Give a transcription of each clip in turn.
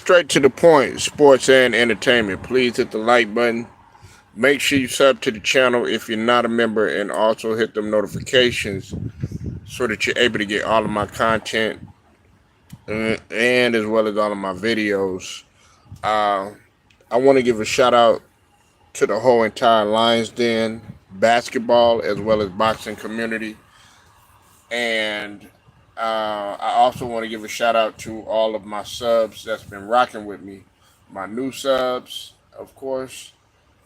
straight to the point, sports and entertainment. Please hit the like button. Make sure you sub to the channel if you're not a member, and also hit them notifications so that you're able to get all of my content and as well as all of my videos. Uh, I want to give a shout out to the whole entire Lions Den basketball as well as boxing community, and I also want to give a shout out to all of my subs that's been rocking with me, my new subs, of course,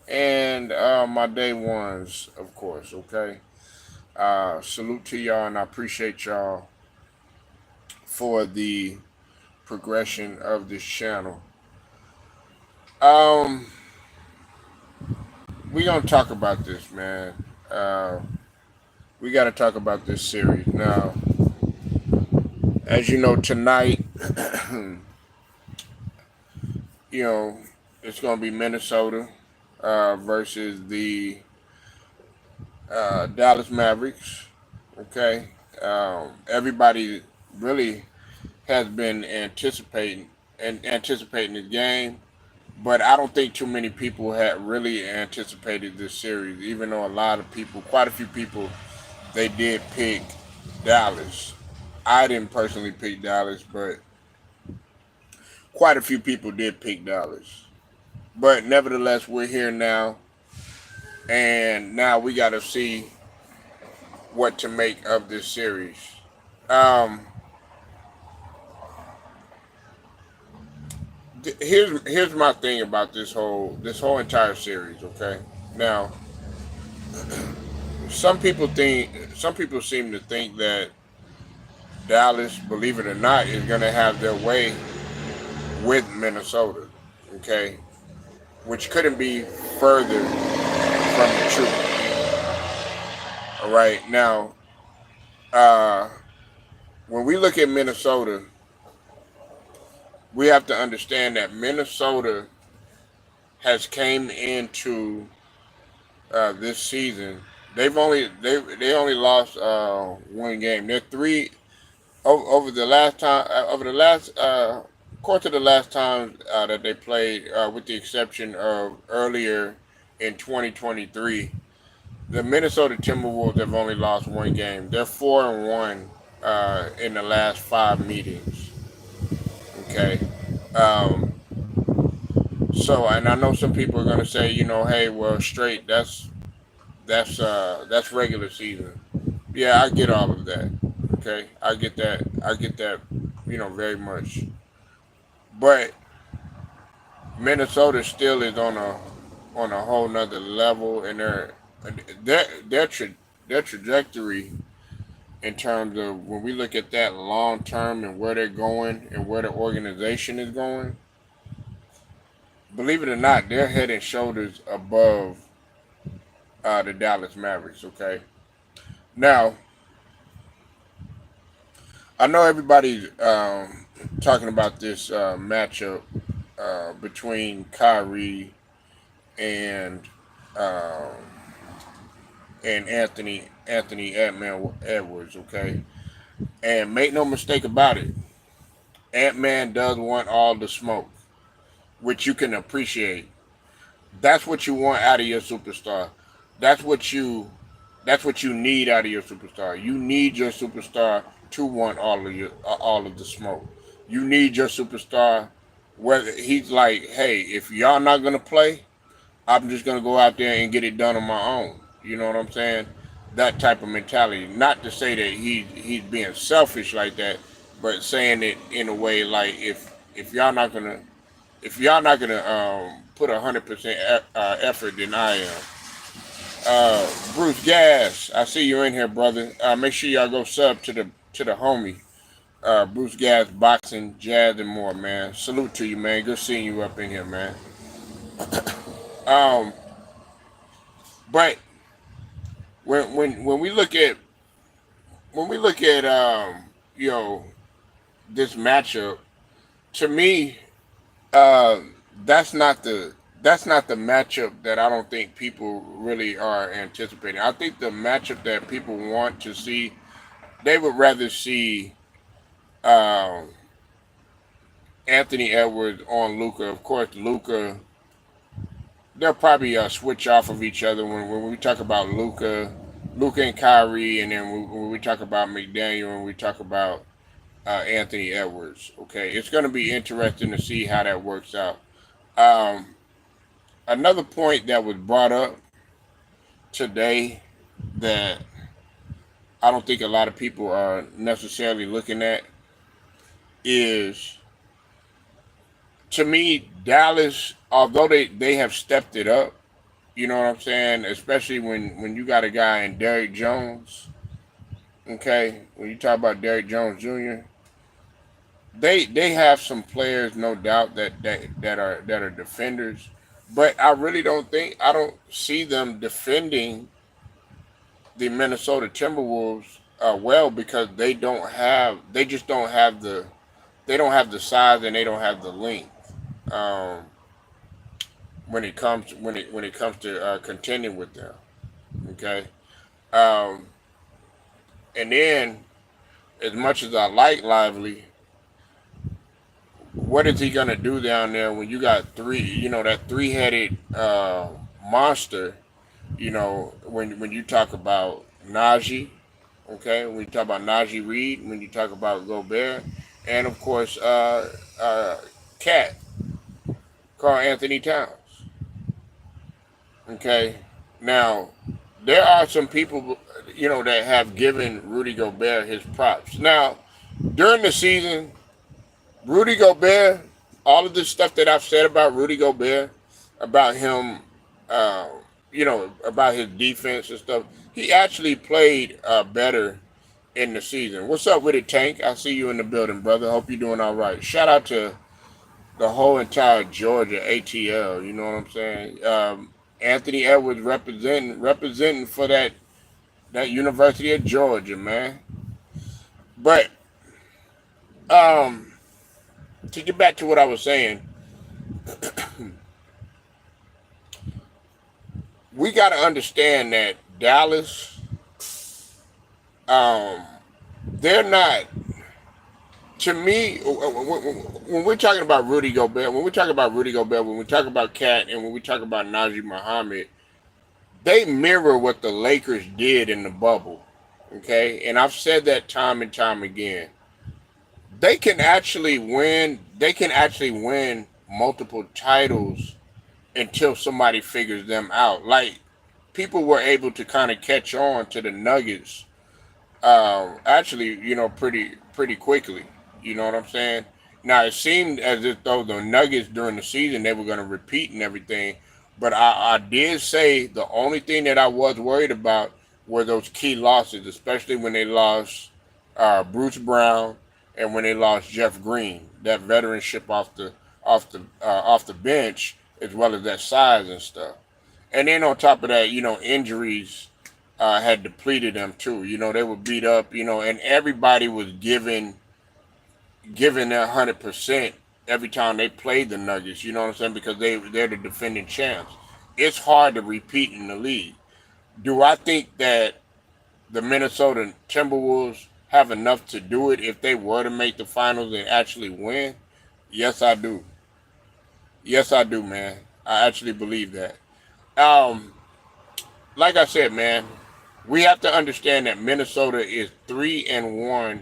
and my day ones, of course. Okay, salute to y'all, and I appreciate y'all for the progression of this channel. Um, we gonna talk about this, man. Uh, we got to talk about this series now. As you know, tonight, you know, it's gonna be Minnesota versus the Dallas Mavericks. Okay, everybody really has been anticipating this game, but I don't think too many people had really anticipated this series. Even though a lot of people, quite a few people, they did pick Dallas. I didn't personally pick Dallas, but quite a few people did pick Dallas. But nevertheless, we're here now, and now we got to see what to make of this series. Um, here's my thing about this whole entire series. Okay, now some people seem to think that Dallas, believe it or not, is going to have their way with Minnesota. Okay, which couldn't be further from the truth. All right, now uh, when we look at Minnesota, we have to understand that Minnesota has came into this season. They only lost one game. They're three over the last time over the last course of the last time that they played, with the exception of earlier in 2023. The Minnesota Timberwolves have only lost one game. They're 4-1 in the last five meetings. Okay. Um, so, and I know some people are gonna say, hey, well, straight. That's regular season. Yeah, I get all of that. Okay, I get that. I get that. Very much. But Minnesota still is on a whole nother level, and their their tra- their trajectory in terms of when we look at that long term and where they're going and where the organization is going. Believe it or not, they're head and shoulders above the Dallas Mavericks. Okay, now I know everybody's talking about this matchup between Kyrie and um, Anthony Edwards. Okay, and make no mistake about it, Ant Man does want all the smoke, which you can appreciate. That's what you want out of your superstar. That's what you that's what you need out of your superstar. You need your superstar to want all of the smoke. You need your superstar whether he's like, hey, if y'all not gonna play, I'm just gonna go out there and get it done on my own. You know what I'm saying? That type of mentality. Not to say that he's being selfish like that, but saying it in a way like if y'all not gonna put 100% effort, then I am. Bruce Gas, I see you in here, brother. Make sure y'all go sub to the homie. Bruce Gas, boxing, jazz, and more, man. Salute to you, man. Good seeing you up in here, man. Um, but when we look at you know this matchup, to me, uh, that's not the matchup that I don't think people really are anticipating. I think the matchup that people want to see, they would rather see um, Anthony Edwards on Luka. Of course, Luka, they'll probably switch off of each other when we talk about Luka and Kyrie, and then when we talk about McDaniel and we talk about Anthony Edwards. Okay, it's going to be interesting to see how that works out. Um, Another point that was brought up today that I don't think a lot of people are necessarily looking at is, to me, Dallas, although they have stepped it up, you know what I'm saying? Especially when you got a guy in Derrick Jones, okay? When you talk about Derrick Jones Jr., they have some players, no doubt, that are defenders, but I don't see them defending the Minnesota Timberwolves well because they just don't have the size and they don't have the length um, when it comes to contending with them. Okay, um, and then as much as I like Lively, what is he gonna do down there when you got that three-headed monster? When you talk about Najee, okay, when you talk about Najee Reed, when you talk about Gobert, and of course, Cat, Carl Anthony Towns. Okay, now there are some people, that have given Rudy Gobert his props. Now, during the season, Rudy Gobert, all of this stuff that I've said about Rudy Gobert, about him, uh, about his defense and stuff, he actually played better in the season. What's up with it, Tank? I see you in the building, brother. Hope you're doing all right. Shout out to the whole entire Georgia ATL. You know what I'm saying? Anthony Edwards representing for that University of Georgia, man. But um, to get back to what I was saying, we got to understand that Dallas, um, they're not. To me, when we're talking about Rudy Gobert, when we talk about Cat, and when we talk about Najee Muhammad, they mirror what the Lakers did in the bubble. Okay, and I've said that time and time again. They can actually win. They can actually win multiple titles until somebody figures them out. Like, people were able to kind of catch on to the Nuggets, actually, pretty quickly. You know what I'm saying? Now it seemed as if though the Nuggets during the season they were going to repeat and everything, but I did say the only thing that I was worried about were those key losses, especially when they lost Bruce Brown and when they lost Jeff Green, that veteranship off the bench, as well as that size and stuff. And then on top of that, injuries had depleted them too. They were beat up. And everybody was giving their 100% every time they played the Nuggets. You know what I'm saying? Because they're the defending champs. It's hard to repeat in the league. Do I think that the Minnesota Timberwolves have enough to do it if they were to make the finals and actually win? Yes, I do. Yes, I do, man. I actually believe that. Um, like I said, man, we have to understand that Minnesota is 3-1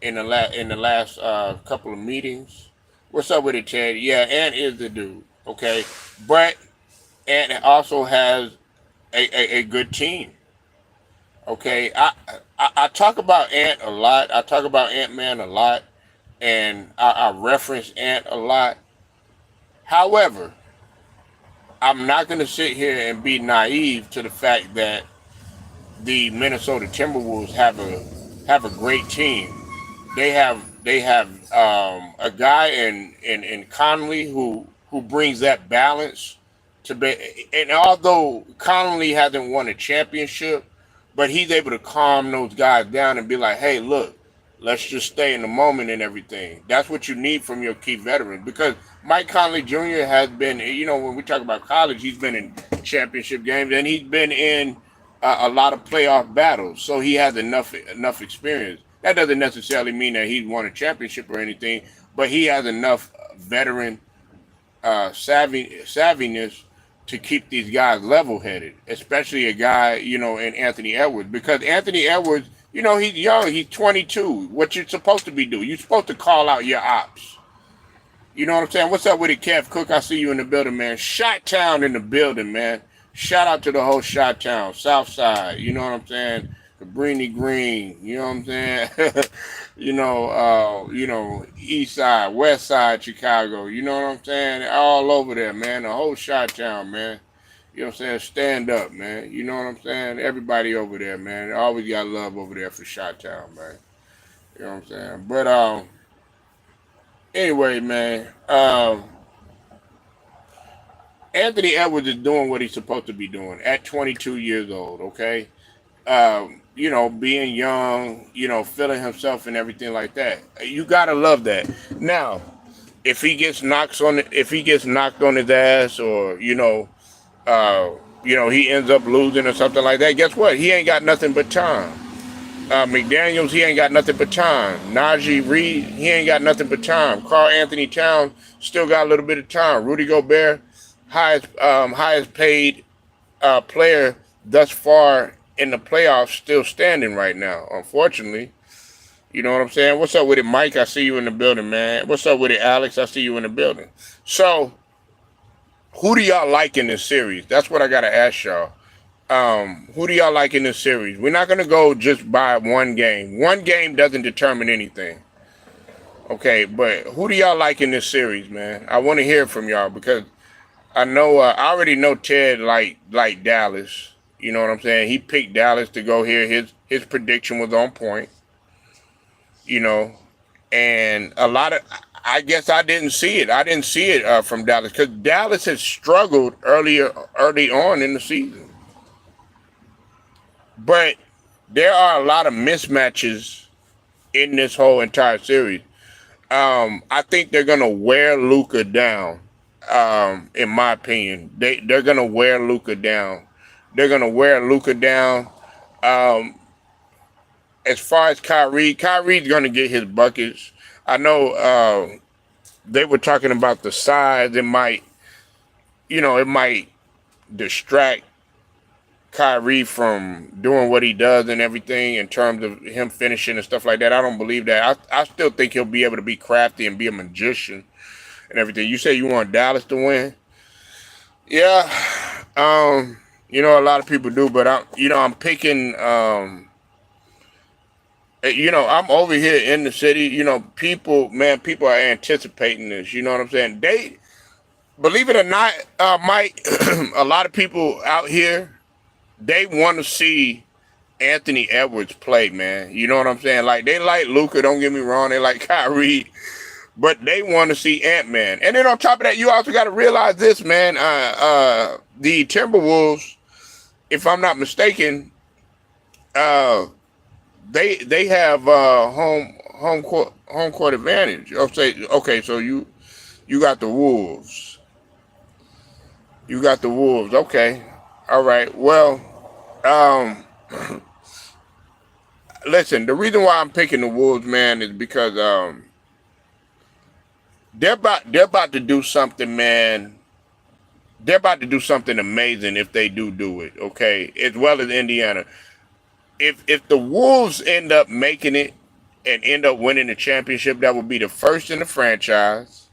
in the last couple of meetings. What's up with it, Ted? Yeah, Ant is the dude. Okay, but Ant also has a good team. Okay, I talk about Ant a lot. I talk about Ant Man a lot, and I reference Ant a lot. However, I'm not going to sit here and be naive to the fact that the Minnesota Timberwolves have a great team. They have a guy in Conley who brings that balance to be. And although Conley hasn't won a championship, but he's able to calm those guys down and be like, "Hey, look, let's just stay in the moment and everything." That's what you need from your key veterans because Mike Conley Jr. has been, when we talk about college, he's been in championship games and he's been in a lot of playoff battles, so he has enough experience. That doesn't necessarily mean that he's won a championship or anything, but he has enough veteran savviness to keep these guys level headed, especially a guy, in Anthony Edwards. Because Anthony Edwards, he's young, he's 22. What you're supposed to be doing, you're supposed to call out your ops. You know what I'm saying? What's up with it, Kev Cook? I see you in the building, man. Shot Town in the building, man. Shout out to the whole Shot Town, South Side. You know what I'm saying? Cabrini Green. You know what I'm saying? East Side, West Side, Chicago. You know what I'm saying? All over there, man. The whole Shot Town, man. You know what I'm saying? Stand up, man. You know what I'm saying? Everybody over there, man. Always got love over there for Shot Town, man. You know what I'm saying? But anyway, man, Anthony Edwards is doing what he's supposed to be doing at 22 years old, okay? Being young, feeling himself and everything like that. You gotta love that. Now, if he gets knocked on his ass, or he ends up losing or something like that, guess what? He ain't got nothing but time. McDaniels, he ain't got nothing but time. Najee Reed, he ain't got nothing but time. Karl Anthony Towns still got a little bit of time. Rudy Gobert, highest paid player thus far in the playoffs, still standing right now, unfortunately. You know what I'm saying? What's up with it, Mike? I see you in the building, man. What's up with it, Alex? I see you in the building. So, who do y'all like in this series? That's what I got to ask y'all. Who do y'all like in this series? We're not going to go just by one game. One game doesn't determine anything. Okay, but who do y'all like in this series, man? I want to hear from y'all, because I know I already know Ted like Dallas. You know what I'm saying? He picked Dallas to go here. His prediction was on point. And I guess I didn't see it. I didn't see it from Dallas, because Dallas has struggled early on in the season. But there are a lot of mismatches in this whole entire series. I think they're gonna wear Luka down. In my opinion, they're gonna wear Luka down. They're gonna wear Luka down. As far as Kyrie's gonna get his buckets. I know they were talking about the size. It might distract Kyrie from doing what he does and everything in terms of him finishing and stuff like that. I don't believe that. I still think he'll be able to be crafty and be a magician and everything. You say you want Dallas to win? Yeah. A lot of people do, but I'm picking, I'm over here in the city, people are anticipating this, you know what I'm saying? Believe it or not, Mike, a lot of people out here, they want to see Anthony Edwards play, man. You know what I'm saying? Like, they like Luka, don't get me wrong, they like Kyrie, but they want to see Ant-Man. And then on top of that, you also got to realize this, man. The Timberwolves, if I'm not mistaken, they have home court advantage. Okay, so you got the Wolves. You got the Wolves. Okay, all right. Well, listen. The reason why I'm picking the Wolves, man, is because they're about to do something, man. They're about to do something amazing if they do it. Okay, as well as Indiana. If the Wolves end up making it and end up winning the championship, that would be the first in the franchise.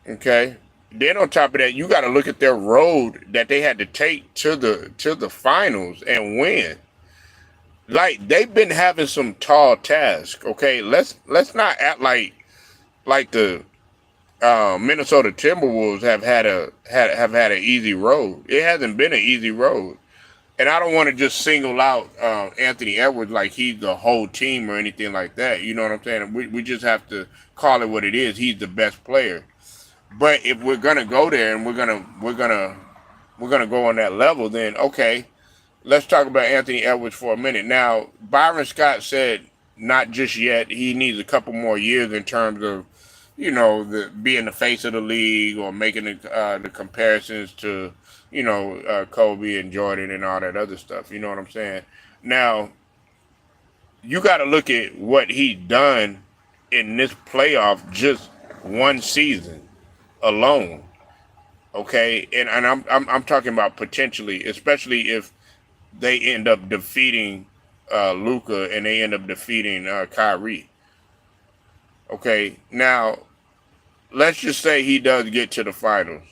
Okay. Then on top of that, you got to look at their road that they had to take to the finals and win. Like, they've been having some tall tasks. Okay, let's not act like the Minnesota Timberwolves have had an easy road. It hasn't been an easy road. And I don't want to just single out Anthony Edwards like he's the whole team or anything like that. You know what I'm saying? We just have to call it what it is. He's the best player. But if we're gonna go there and we're gonna go on that level, then okay, let's talk about Anthony Edwards for a minute. Now, Byron Scott said not just yet. He needs a couple more years in terms of being the face of the league or making the comparisons to Kobe and Jordan and all that other stuff. You know what I'm saying? Now, you got to look at what he's done in this playoff just one season alone. Okay, and I'm talking about potentially, especially if they end up defeating Luka and they end up defeating Kyrie. Okay, now let's just say he does get to the finals.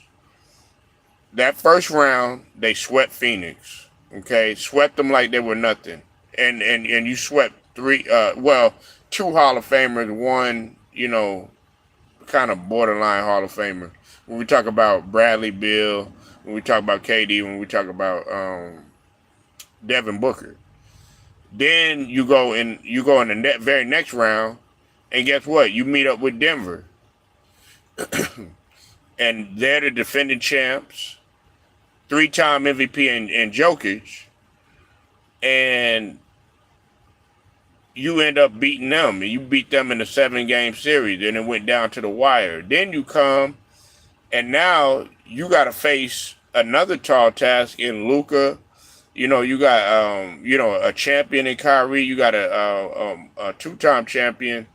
That first round, they swept Phoenix. Okay, swept them like they were nothing, and you swept three. Two Hall of Famers, one kind of borderline Hall of Famer. When we talk about Bradley Beal, when we talk about KD, when we talk about Devin Booker, then you go in the very next round, and guess what? You meet up with Denver, and they're the defending champs, three-time MVP in Jokic, and you end up beating them. And you beat them in a 7-game series, and it went down to the wire. Then you come, and now you got to face another tall task in Luka. You got a champion in Kyrie. You got a two-time champion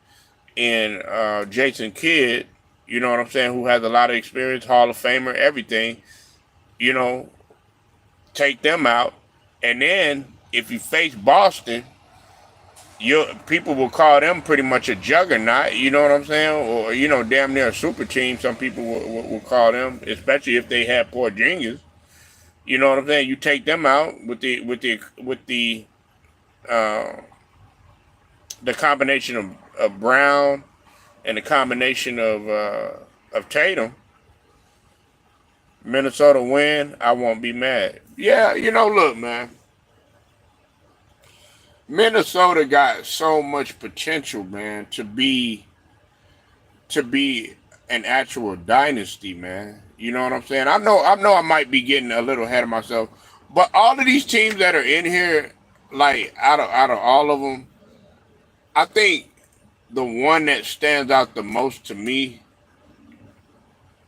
in Jason Kidd. You know what I'm saying? Who has a lot of experience, Hall of Famer, everything. Take them out, and then if you face Boston, people will call them pretty much a juggernaut. You know what I'm saying? Or damn near a super team. Some people will call them, especially if they have Porzingis. You know what I'm saying? You take them out with the combination of Brown and the combination of Tatum. Minnesota win, I won't be mad. Yeah, look, man. Minnesota got so much potential, man, to be an actual dynasty, man. You know what I'm saying? I know I might be getting a little ahead of myself, but all of these teams that are in here, like out of all of them, I think the one that stands out the most to me,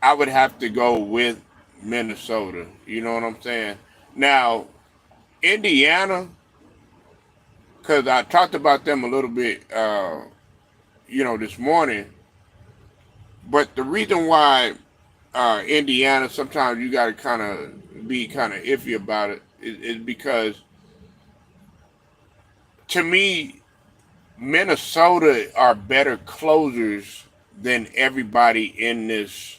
I would have to go with Minnesota. You know what I'm saying? Now, Indiana, because I talked about them a little bit, this morning. But the reason why Indiana, sometimes you got to kind of be kind of iffy about it, is because, to me, Minnesota are better closers than everybody in this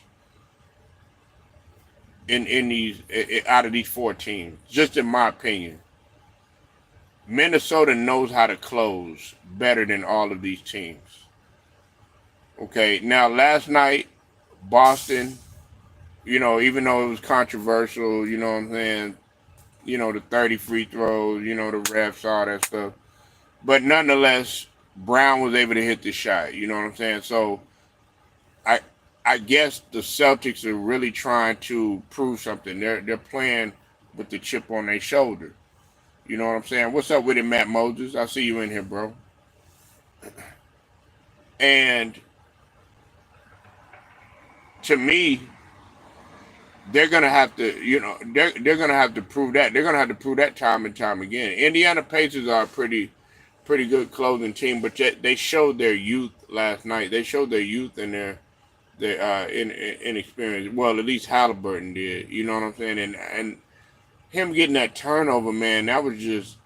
in these out of these four teams. Just in my opinion, Minnesota knows how to close better than all of these teams. Okay, now last night, Boston, even though it was controversial, you know what I'm saying, the 30 free throws, the refs, all that stuff. But nonetheless, Brown was able to hit the shot, you know what I'm saying? So I guess the Celtics are really trying to prove something. They're playing with the chip on their shoulder. You know what I'm saying? What's up with it, Matt Moses? I see you in here, bro. And to me, they're gonna have to, they're gonna have to prove that. They're gonna have to prove that time and time again. Indiana Pacers are a pretty good closing team, but they showed their youth last night. They showed their youth and their inexperience. Well, at least Halliburton did. You know what I'm saying? And him getting that turnover, man, that was just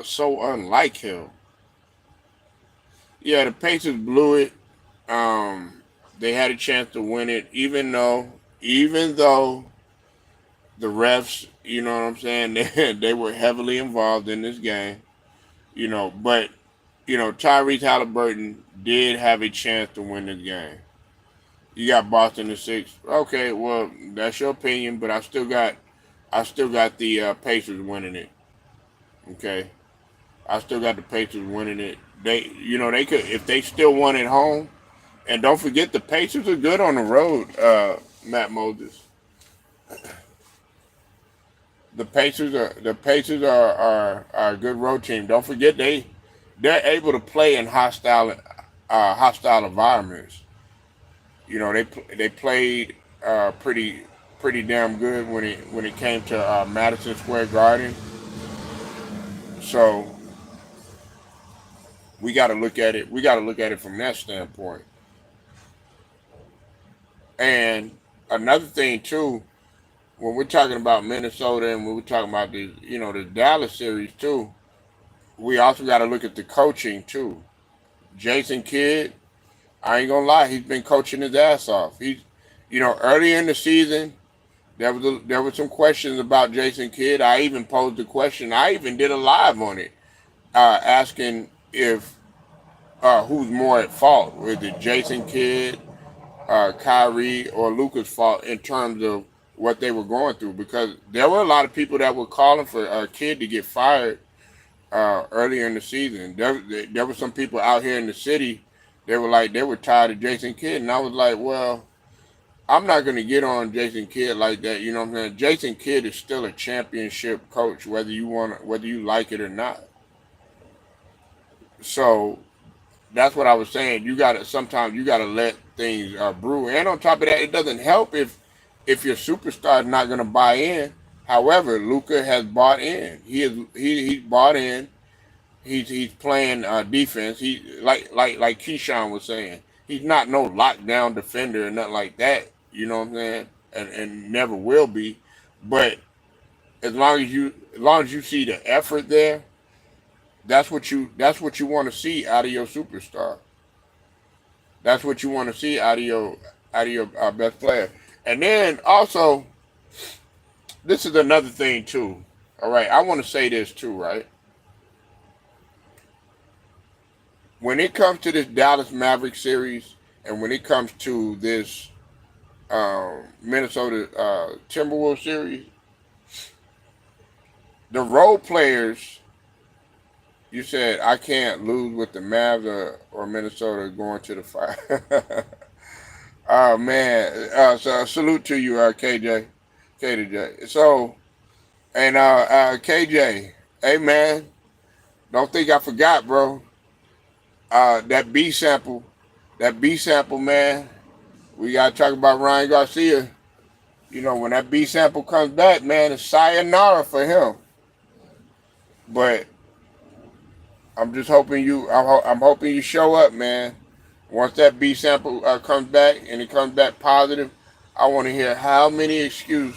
so unlike him. Yeah, the Pacers blew it. They had a chance to win it, even though the refs, you know what I'm saying, they were heavily involved in this game. But Tyrese Halliburton did have a chance to win this game. You got Boston in 6. Okay, well, that's your opinion, but I still got the Pacers winning it. Okay, I still got the Pacers winning it. They could, if they still won at home. And don't forget, the Pacers are good on the road, Matt Moses. The Pacers are a good road team. Don't forget, they're able to play in hostile environments. They played pretty damn good when it came to Madison Square Garden. So We got to look at it. We got to look at it from that standpoint. And another thing too, when we're talking about Minnesota and when we're talking about the Dallas series too, we also got to look at the coaching too. Jason Kidd, I ain't gonna lie, he's been coaching his ass off. Earlier in the season, there was some questions about Jason Kidd. I even posed the question. I even did a live on it, asking if who's more at fault, was it Jason Kidd, Kyrie, or Luka's fault in terms of what they were going through? Because there were a lot of people that were calling for Kidd to get fired earlier in the season. There were some people out here in the city. They were like they were tired of Jason Kidd, and I was like, well, I'm not going to get on Jason Kidd like that. You know what I'm saying? Jason Kidd is still a championship coach, whether you like it or not. So that's what I was saying. Sometimes you gotta let things brew. And on top of that, it doesn't help if your superstar is not gonna buy in. However, Luka has bought in. He's bought in. He's playing defense. He like Keyshawn was saying. He's not no lockdown defender or nothing like that. You know what I'm saying? And never will be. But as long as you see the effort there, that's what you want to see out of your superstar. That's what you want to see out of your best player. And then also, this is another thing too. All right, I want to say this too. Right, when it comes to this Dallas Maverick series, and when it comes to this Minnesota Timberwolves series, the role players. You said I can't lose with the Mavs or Minnesota going to the final. Oh man! So salute to you, KJ. So KJ, hey man, don't think I forgot, bro. That B sample, man. We gotta talk about Ryan Garcia. When that B sample comes back, man, it's sayonara for him. But I'm just hoping I'm hoping you show up, man. Once that B sample comes back and it comes back positive, I want to hear how many excuses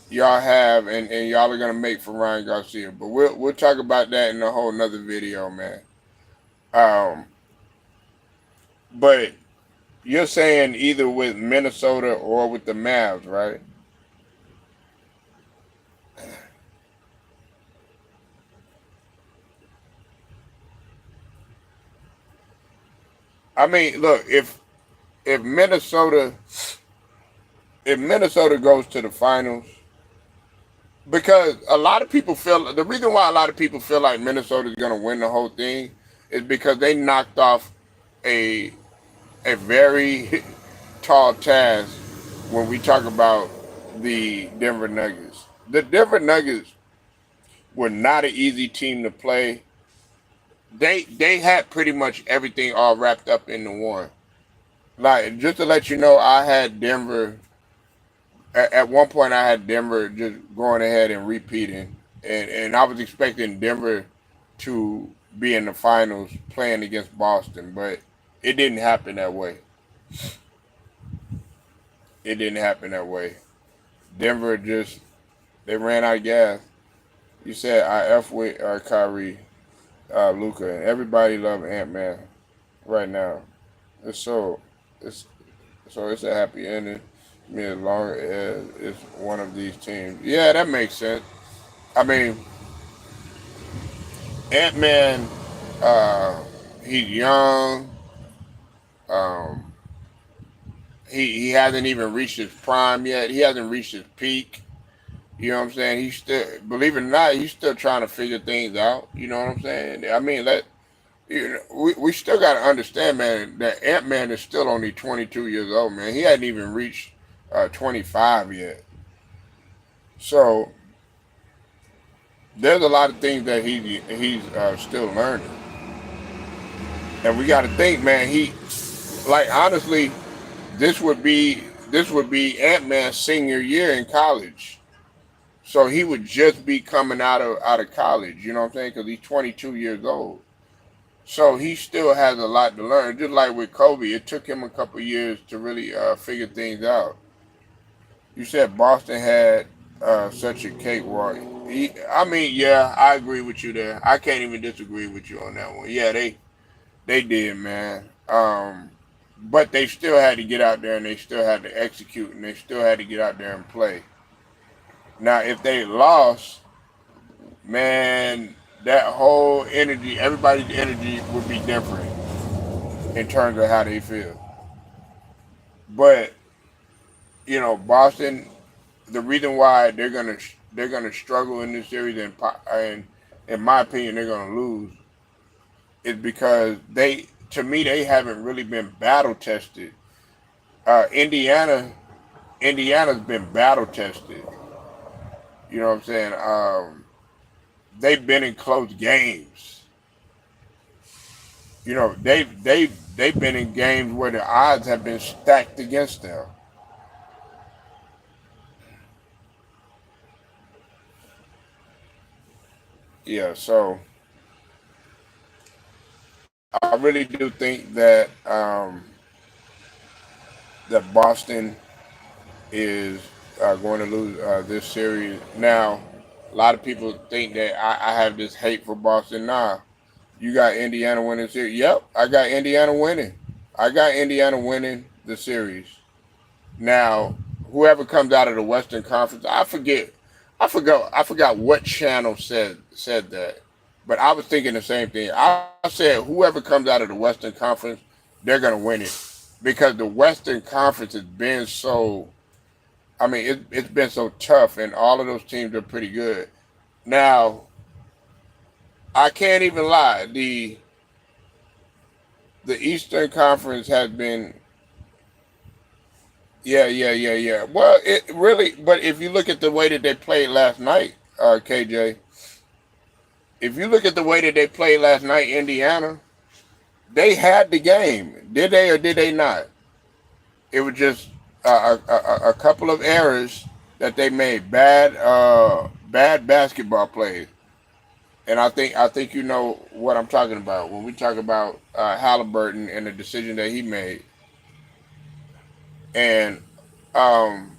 y'all have and y'all are gonna make for Ryan Garcia. But we'll talk about that in a whole nother video, man. Um, but you're saying either with Minnesota or with the Mavs, right? I mean, look, if Minnesota if Minnesota goes to the finals, because a lot of people feel the reason why a lot of people feel like Minnesota is going to win the whole thing is because they knocked off a a very tall task when we talk about the Denver Nuggets. The Denver Nuggets were not an easy team to play. They had pretty much everything all wrapped up into one. Like just to let you know, I had Denver at one point. I had Denver just going ahead and repeating, and I was expecting Denver to be in the finals playing against Boston, but it didn't happen that way. It didn't happen that way. Denver just they ran out of gas. You said I f with Kyrie, Luca, and everybody love Ant Man right now. It's so it's it's a happy ending. I mean, as long as it's one of these teams. Yeah, that makes sense. I mean, Ant Man, uh, he's young. Um, he hasn't even reached his prime yet. He hasn't reached his peak. You know what I'm saying? He's still, believe it or not, he's still trying to figure things out. You know what I'm saying? I mean, we still got to understand, man, that Ant Man is still only 22 years old, man. He hadn't even reached 25 yet. So there's a lot of things that he's still learning, and we got to think, man. Honestly, this would be Ant Man's senior year in college. So he would just be coming out of college. You know what I'm saying? Because he's 22 years old. So he still has a lot to learn. Just like with Kobe, it took him a couple years to really figure things out. You said Boston had such a cakewalk. I mean, yeah, I agree with you there. I can't even disagree with you on that one. Yeah, they did, man. But they still had to get out there and they still had to execute and they still had to get out there and play. Now, if they lost, man, that whole energy, everybody's energy would be different in terms of how they feel. But Boston, the reason why they're gonna struggle in this series and in my opinion they're gonna lose is because to me they haven't really been battle tested. Indiana's been battle tested. You know what I'm saying? They've been in close games. They've been in games where the odds have been stacked against them. Yeah, so I really do think that Boston is going to lose this series. Now, a lot of people think that I have this hate for Boston. Nah, you got Indiana winning the series. Yep, I got Indiana winning. I got Indiana winning the series. Now, whoever comes out of the Western Conference, I forgot what channel said that, but I was thinking the same thing. I said whoever comes out of the Western Conference, they're gonna win it because the Western Conference has been so. I mean, it's been so tough, and all of those teams are pretty good. Now, I can't even lie. The Eastern Conference has been. Yeah, yeah, yeah, yeah. Well, it really, but if you look at the way that they played last night, KJ, if you look at the way that they played last night, Indiana, they had the game. Did they or did they not? It was just a couple of errors that they made, bad basketball plays, and I think you know what I'm talking about when we talk about Halliburton and the decision that he made, and um,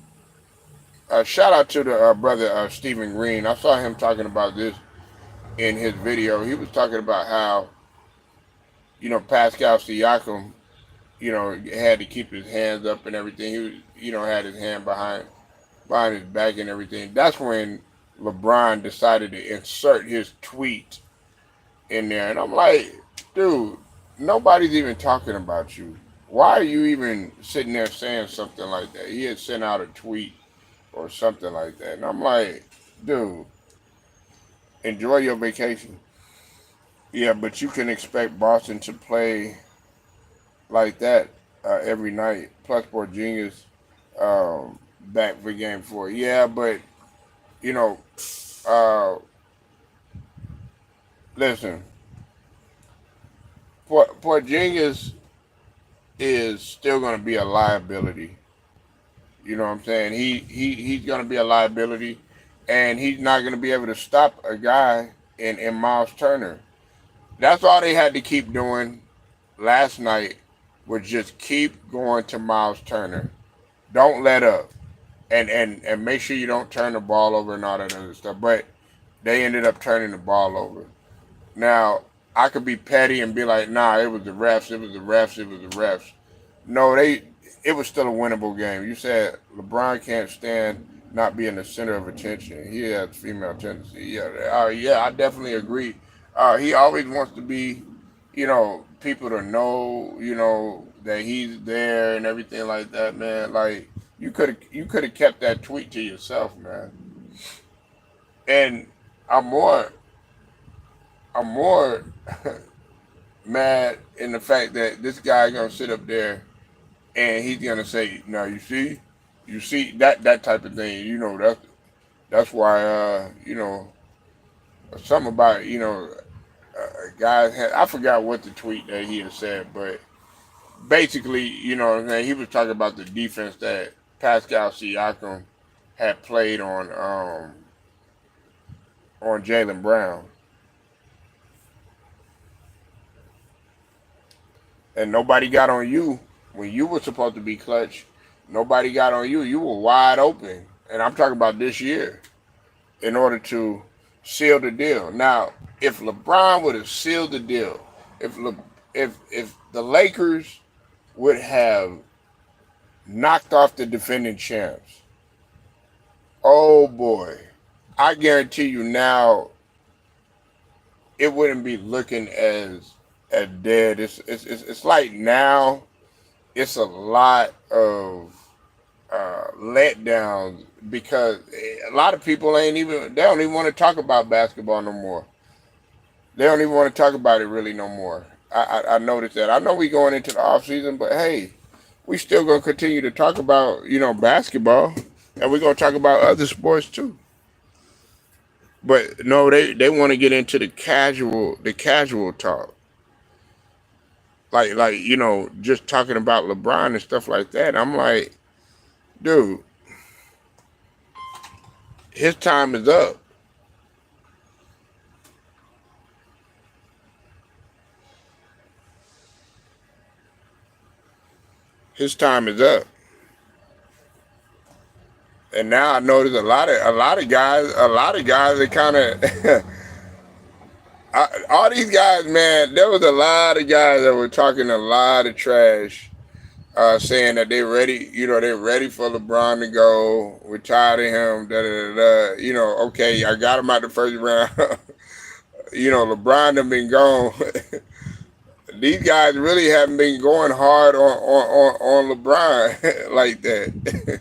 shout out to the brother Stephen Green. I saw him talking about this in his video. He was talking about how Pascal Siakam had to keep his hands up and everything. He was had his hand behind his back and everything. That's when LeBron decided to insert his tweet in there, and I'm like, dude, nobody's even talking about you. Why are you even sitting there saying something like that? He had sent out a tweet or something like that. And I'm like, dude, enjoy your vacation. Yeah, but you can expect Boston to play like that every night. Plus, Porzingis back for game four. Yeah, but you know, uh, listen, Porzingis is still going to be a liability. You know what I'm saying? He's going to be a liability, and he's not going to be able to stop a guy in Miles Turner. That's all they had to keep doing last night was just keep going to Miles Turner. Don't let up. And make sure you don't turn the ball over and all that other stuff. But they ended up turning the ball over. Now, I could be petty and be like, nah, it was the refs, it was the refs, it was the refs. No, it was still a winnable game. You said LeBron can't stand not being the center of attention. He has female tendency. Yeah, I definitely agree. He always wants to be, people to know, that he's there and everything like that, man. Like you could have kept that tweet to yourself, man. And I'm more I'm more mad in the fact that this guy gonna sit up there and he's gonna say, "No, you see that type of thing. That's why something about guys had I forgot what the tweet that he had said, but basically, what I'm saying, he was talking about the defense that Pascal Siakam had played on. on Jalen Brown, and nobody got on you when you were supposed to be clutch. Nobody got on you. You were wide open, and I'm talking about this year in order to seal the deal. Now, if LeBron would have sealed the deal, if Le, if the Lakers would have knocked off the defending champs, oh boy, I guarantee you now it wouldn't be looking as dead. It's like now it's a lot of letdowns because a lot of people ain't even they don't even want to talk about basketball no more. They don't even want to talk about it really no more. I noticed that. I know we going into the off season, but hey, we still gonna continue to talk about basketball, and we're gonna talk about other sports too. But no, they want to get into the casual talk, like just talking about LeBron and stuff like that. I'm like, dude, his time is up. His time is up. And now I notice a lot of guys that kind of all these guys, man. There was a lot of guys that were talking a lot of trash, saying that they ready, they're ready for LeBron to go. We're tired of him. Da da da. Okay, I got him out the first round. LeBron done been gone. These guys really haven't been going hard on LeBron like that.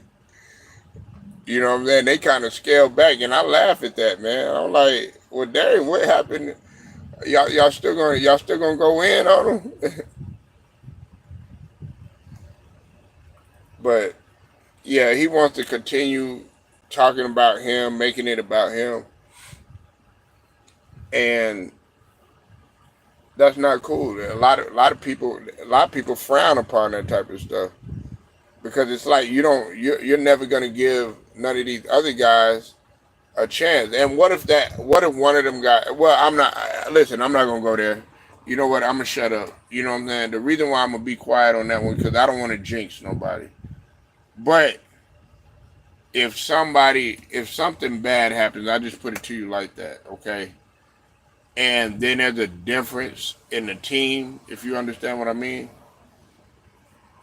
You know what I'm saying? They kind of scaled back, and I laugh at that, man. I'm like, well, Darius, what happened? Y'all still gonna go in on him? But yeah, he wants to continue talking about him, making it about him, and that's not cool. A lot of people frown upon that type of stuff because it's like you're never gonna give none of these other guys a chance. And what if one of them guys? Well, I'm not. Listen, I'm not gonna go there. You know what? I'm gonna shut up. You know what I'm saying? The reason why I'm gonna be quiet on that one because I don't want to jinx nobody. But if something bad happens, I just put it to you like that, okay? And then there's a difference in the team, if you understand what I mean.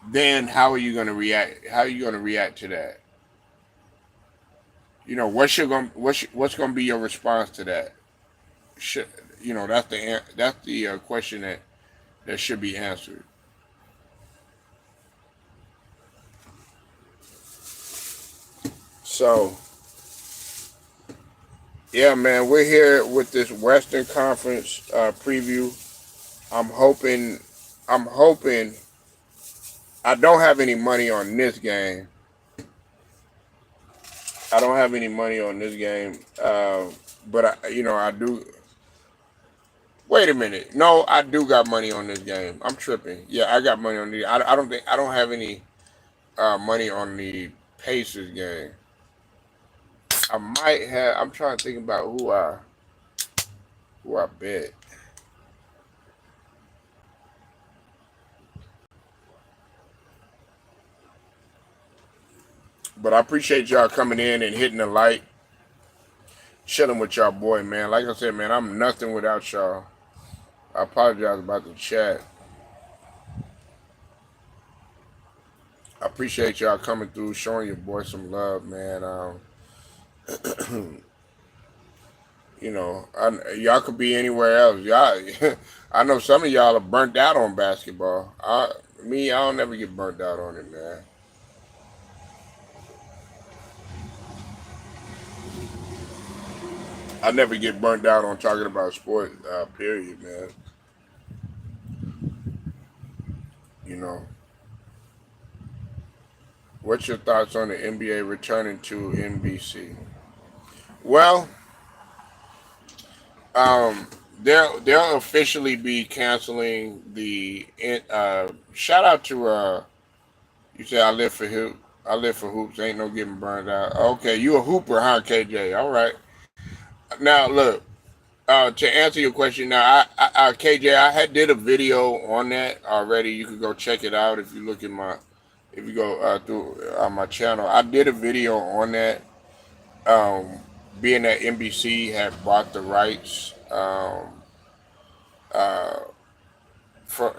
Then how are you gonna react? How are you gonna react to that? What's gonna be your response to that? Should, that's the question that should be answered. So yeah, man, we're here with this Western Conference preview. I'm hoping, I'm hoping. I don't have any money on this game. I don't have any money on this game, but I do. Wait a minute. No, I do got money on this game. I'm tripping. Yeah, I got money on the. I don't think I don't have any money on the Pacers game. I might have. I'm trying to think about who I bet. But I appreciate y'all coming in and hitting the like, chilling with y'all boy, man. Like I said, man, I'm nothing without y'all. I apologize about the chat. I appreciate y'all coming through, showing your boy some love, man. Y'all could be anywhere else. Y'all, I know some of y'all are burnt out on basketball. I don't never get burnt out on it, man. I never get burnt out on talking about sports. Period, man. You know, what's your thoughts on the NBA returning to NBC? Well, um, they'll officially be canceling the. Shout out to you say I live for hoop. I live for hoops. Ain't no getting burned out. Okay, you a hooper, huh, KJ? All right. Now look, to answer your question, now KJ, I had did a video on that already. You could go check it out if you look at my, if you go through my channel. I did a video on that. Um, Being that NBC had bought the rights, uh, for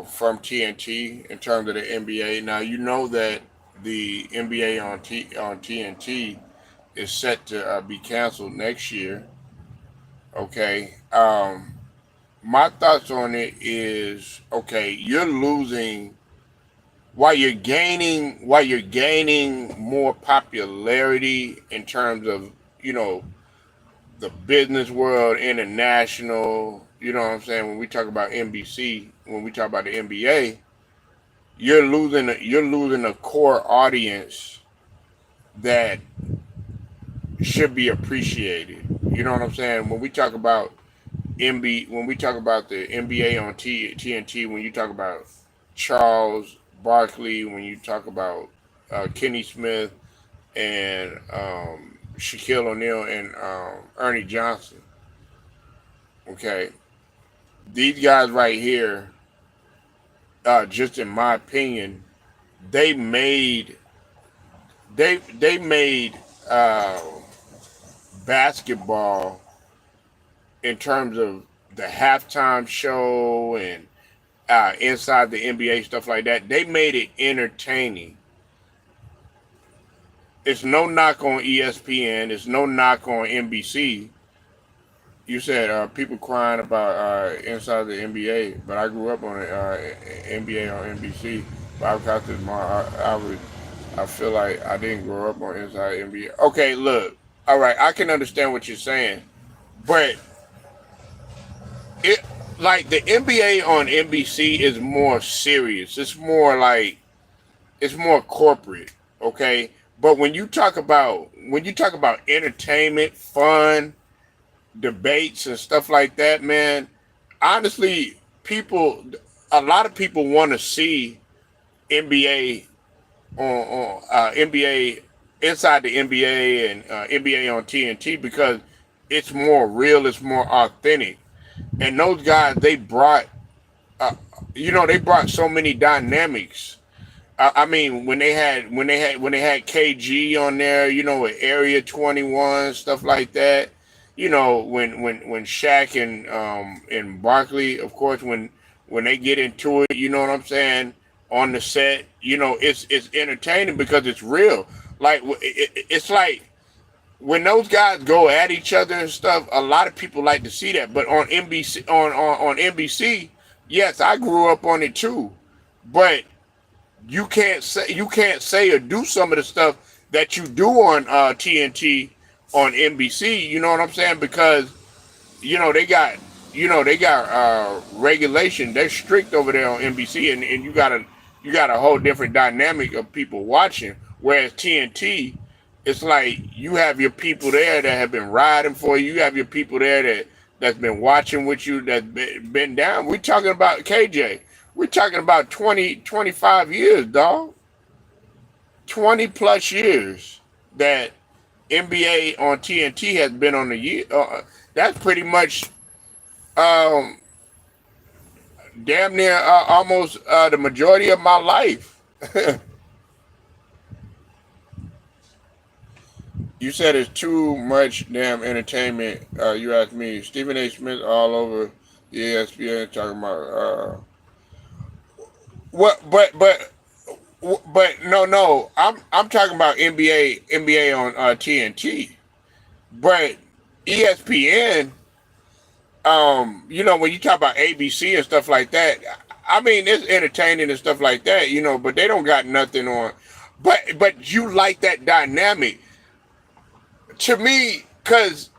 from TNT in terms of the NBA. Now you know that the NBA on TNT is set to be canceled next year. Okay. My thoughts on it is, okay, you're losing while you're gaining more popularity in terms of, the business world, international, you know what I'm saying? When we talk about NBC, when we talk about the NBA, you're losing a core audience that should be appreciated. You know what I'm saying? When we talk about the NBA on TNT, when you talk about Charles Barkley, when you talk about Kenny Smith and Shaquille O'Neal and Ernie Johnson, okay, these guys right here, just in my opinion, they made they made uh, basketball in terms of the halftime show and inside the NBA stuff like that. They made it entertaining. It's no knock on ESPN. It's no knock on NBC. You said people crying about inside the NBA, but I grew up on NBA on NBC. Broadcasted I feel like I didn't grow up on inside NBA. Okay, look, all right, I can understand what you're saying, but it like the NBA on NBC is more serious. It's more corporate, okay? But when you talk about entertainment, fun, debates and stuff like that, man, honestly, a lot of people want to see NBA on NBA inside the NBA and NBA on TNT because it's more real, it's more authentic. And those guys, uh, they brought so many dynamics. I mean, when they had KG on there, with Area 21 stuff like that. When Shaq and Barkley, of course, when they get into it, you know what I'm saying, on the set, it's entertaining because it's real. Like it's like when those guys go at each other and stuff, a lot of people like to see that. But on NBC, on NBC, yes, I grew up on it too, but you can't say or do some of the stuff that you do on TNT on NBC. You know what I'm saying? Because they got regulation. They're strict over there on NBC, and you got a whole different dynamic of people watching. Whereas TNT, it's like you have your people there that have been riding for you. You have your people there that's been watching with you, that's been down. We're talking about KJ. We're talking about 20, 25 years, dog. 20 plus years that NBA on TNT has been on the year. That's pretty much um, damn near almost the majority of my life. You said it's too much damn entertainment. You asked me. Stephen A. Smith all over the ESPN talking about what, but no. I'm talking about NBA on TNT, but ESPN. When you talk about ABC and stuff like that, I mean it's entertaining and stuff like that, but they don't got nothing on. But you like that dynamic to me, because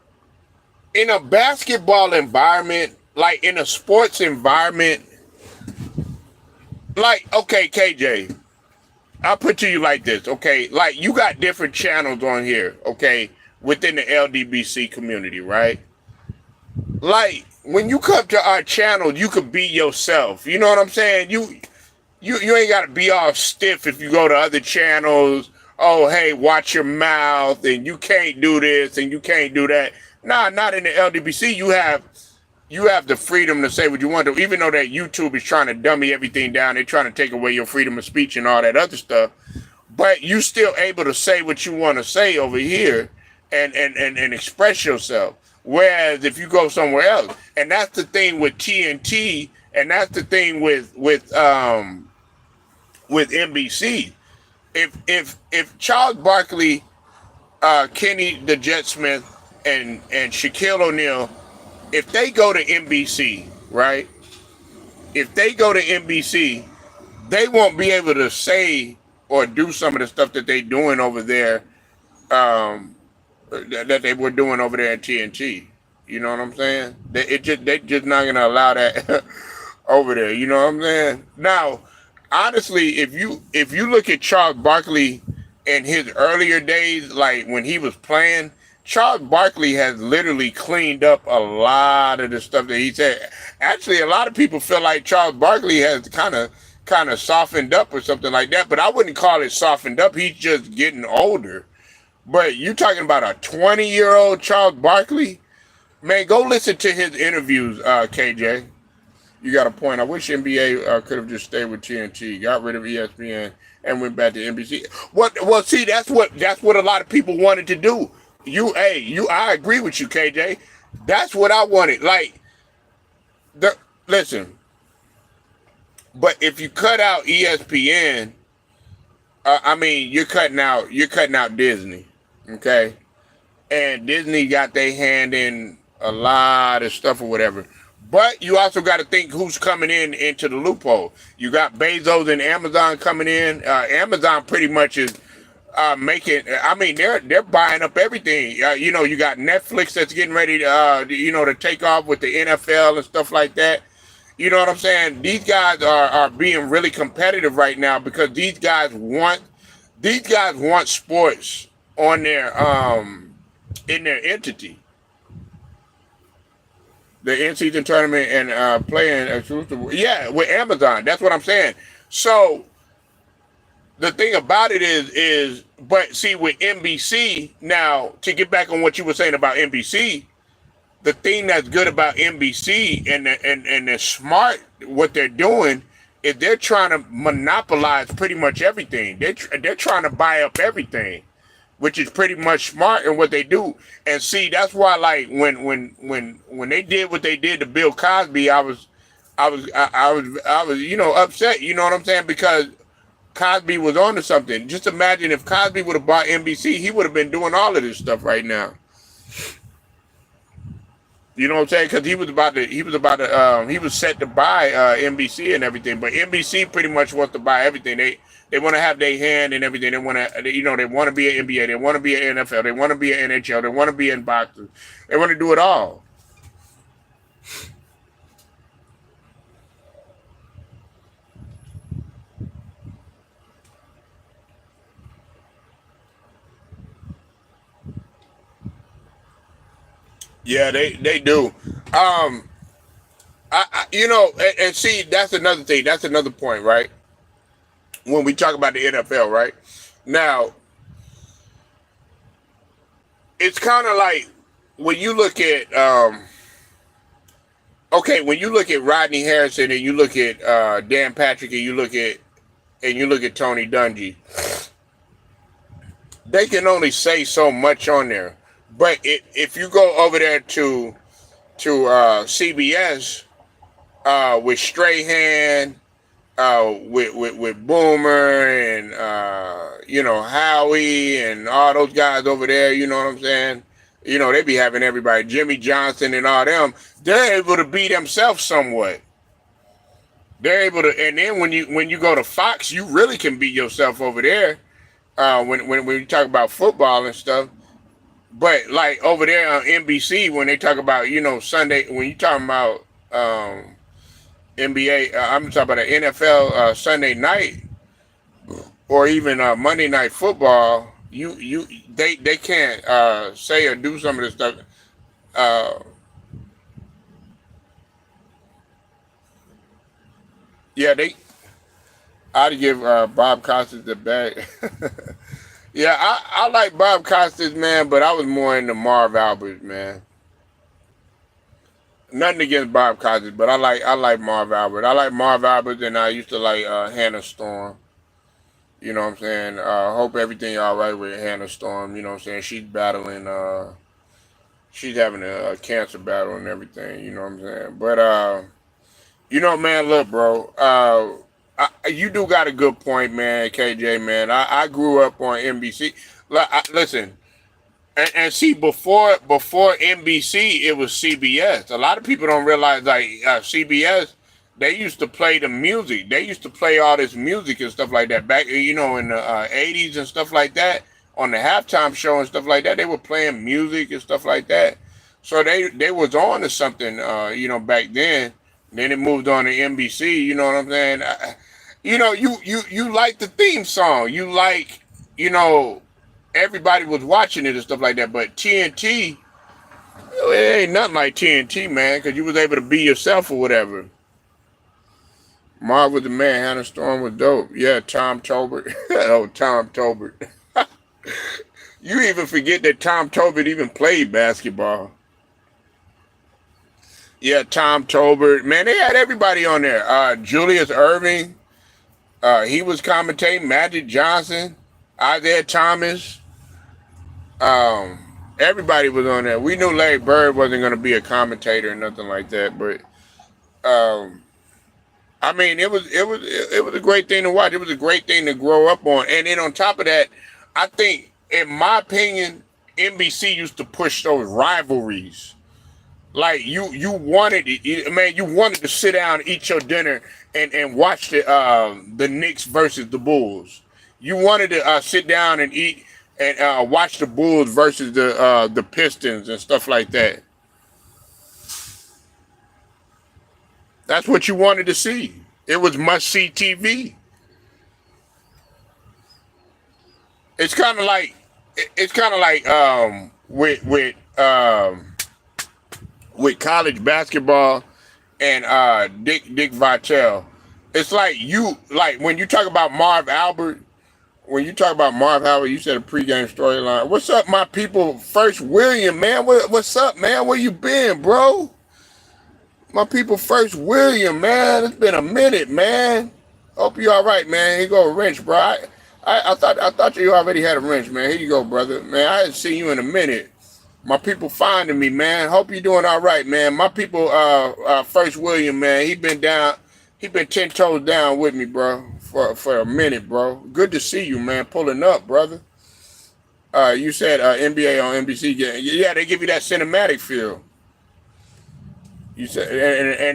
in a basketball environment, like in a sports environment, like okay, KJ, I'll put to you like this, okay? Like you got different channels on here, okay, within the LDBC community, right? Like when you come to our channel, you could be yourself. You know what I'm saying? You ain't gotta be all stiff if you go to other channels. Oh, hey, watch your mouth, and you can't do this and you can't do that. Nah, not in the LDBC. You have the freedom to say what you want to, even though that YouTube is trying to dummy everything down. They're trying to take away your freedom of speech and all that other stuff. But you still able to say what you want to say over here and express yourself. Whereas if you go somewhere else, and that's the thing with TNT, and that's the thing with NBC. If Charles Barkley, Kenny the Jet Smith, and Shaquille O'Neal, if they go to NBC, right? If they go to NBC, they won't be able to say or do some of the stuff that they doing over there, um, that they were doing over there at TNT. You know what I'm saying? They just not gonna allow that over there. You know what I'm saying? Now, honestly, if you look at Charles Barkley in his earlier days, like when he was playing, Charles Barkley has literally cleaned up a lot of the stuff that he said. Actually, a lot of people feel like Charles Barkley has kind of softened up or something like that, but I wouldn't call it softened up. He's just getting older. But you talking about a 20-year-old Charles Barkley? Man, go listen to his interviews, KJ. You got a point. I wish NBA could have just stayed with TNT, got rid of ESPN, and went back to NBC. What? Well, see, that's what a lot of people wanted to do. I agree with you, KJ. That's what I wanted. Like, listen. But if you cut out ESPN, I mean, you're cutting out Disney, okay? And Disney got their hand in a lot of stuff or whatever. But you also got to think who's coming into the loophole. You got Bezos and Amazon coming in. Amazon pretty much is making. I mean, they're buying up everything. You got Netflix that's getting ready to take off with the NFL and stuff like that. You know what I'm saying? These guys are being really competitive right now because these guys want sports on their in their entity. The in-season tournament and playing exclusive. Yeah, with Amazon. That's what I'm saying. So the thing about it but see, with NBC, now to get back on what you were saying about NBC, the thing that's good about NBC and they're smart, what they're doing is they're trying to monopolize pretty much everything. They're trying to buy up everything, which is pretty much smart in what they do. And see, that's why, like, when they did what they did to Bill Cosby, I was upset. You know what I'm saying? Because Cosby was onto something. Just imagine if Cosby would have bought NBC, he would have been doing all of this stuff right now. You know what I'm saying? Because he was set to buy NBC and everything. But NBC pretty much wants to buy everything. They want to have their hand in everything. They want to, they want to be an NBA. They want to be an NFL. They want to be an NHL. They want to be in boxing. They want to do it all. Yeah, they do. And see, that's another thing. That's another point, right? When we talk about the NFL, right? Now, it's kind of like when you look at when you look at Rodney Harrison and you look at Dan Patrick and you look at Tony Dungy, they can only say so much on there. But if you go over there to CBS with Strahan, with Boomer and Howie and all those guys over there, you know what I'm saying? They be having everybody, Jimmy Johnson and all them. They're able to be themselves somewhat. They're able to, and then when you go to Fox, you really can be yourself over there. When you talk about football and stuff. But like over there on NBC, when they talk about Sunday, when you talking about NBA, I'm talking about the NFL Sunday night or even Monday Night Football. They can't say or do some of this stuff. Uh, yeah, I'd give Bob Costas the bag. Yeah, I like Bob Costas, man, but I was more into Marv Albert, man. Nothing against Bob Cosby, but I like Marv Albert. I like Marv Albert, and I used to like Hannah Storm. You know what I'm saying? Hope everything all right with Hannah Storm. You know what I'm saying? She's battling. She's having a cancer battle and everything. You know what I'm saying? But man, look, bro. You do got a good point, man, KJ, man. I grew up on NBC. Listen, and see, before NBC, it was CBS. A lot of people don't realize, like CBS, they used to play the music. They used to play all this music and stuff like that back, in the '80s and stuff like that. On the halftime show and stuff like that, they were playing music and stuff like that. So they was on to something, back then. Then it moved on to NBC. You know what I'm saying? You like the theme song. You like, you know everybody was watching it and stuff like that. But TNT, it ain't nothing like TNT, man, because you was able to be yourself or whatever. Marv was the man. Hannah Storm was dope. Yeah, Tom Tolbert. Oh, Tom Tolbert. You even forget that Tom Tolbert even played basketball. Yeah, Tom Tolbert. Man, they had everybody on there. Julius Irving. He was commentating. Magic Johnson. Isaiah Thomas. Um, Everybody was on there. We knew Larry Bird wasn't going to be a commentator or nothing like that, but um, I mean, it was a great thing to watch. It was a great thing to grow up on, and then on top of that, I think, in my opinion, NBC used to push those rivalries. Like you wanted it, man. You wanted to sit down, eat your dinner, and watch the Knicks versus the Bulls. You wanted to sit down and eat and watch the Bulls versus the Pistons and stuff like that. That's what you wanted to see. It was must see TV. It's kind of like with college basketball and Dick Vitale. It's like when you talk about Marv Albert. When you talk about Marv Albert, you said a pregame storyline. What's up, my people? First William, man. What's up, man? Where you been, bro? My people, First William, man. It's been a minute, man. Hope you all right, man. Here go a wrench, bro. I thought you already had a wrench, man. Here you go, brother. Man, I hadn't seen you in a minute. My people finding me, man. Hope you doing all right, man. My people, First William, man. He been down. He been 10 toes down with me, bro, for a minute, bro. Good to see you, man. Pulling up, brother. You said NBA on NBC. Yeah, they give you that cinematic feel. You said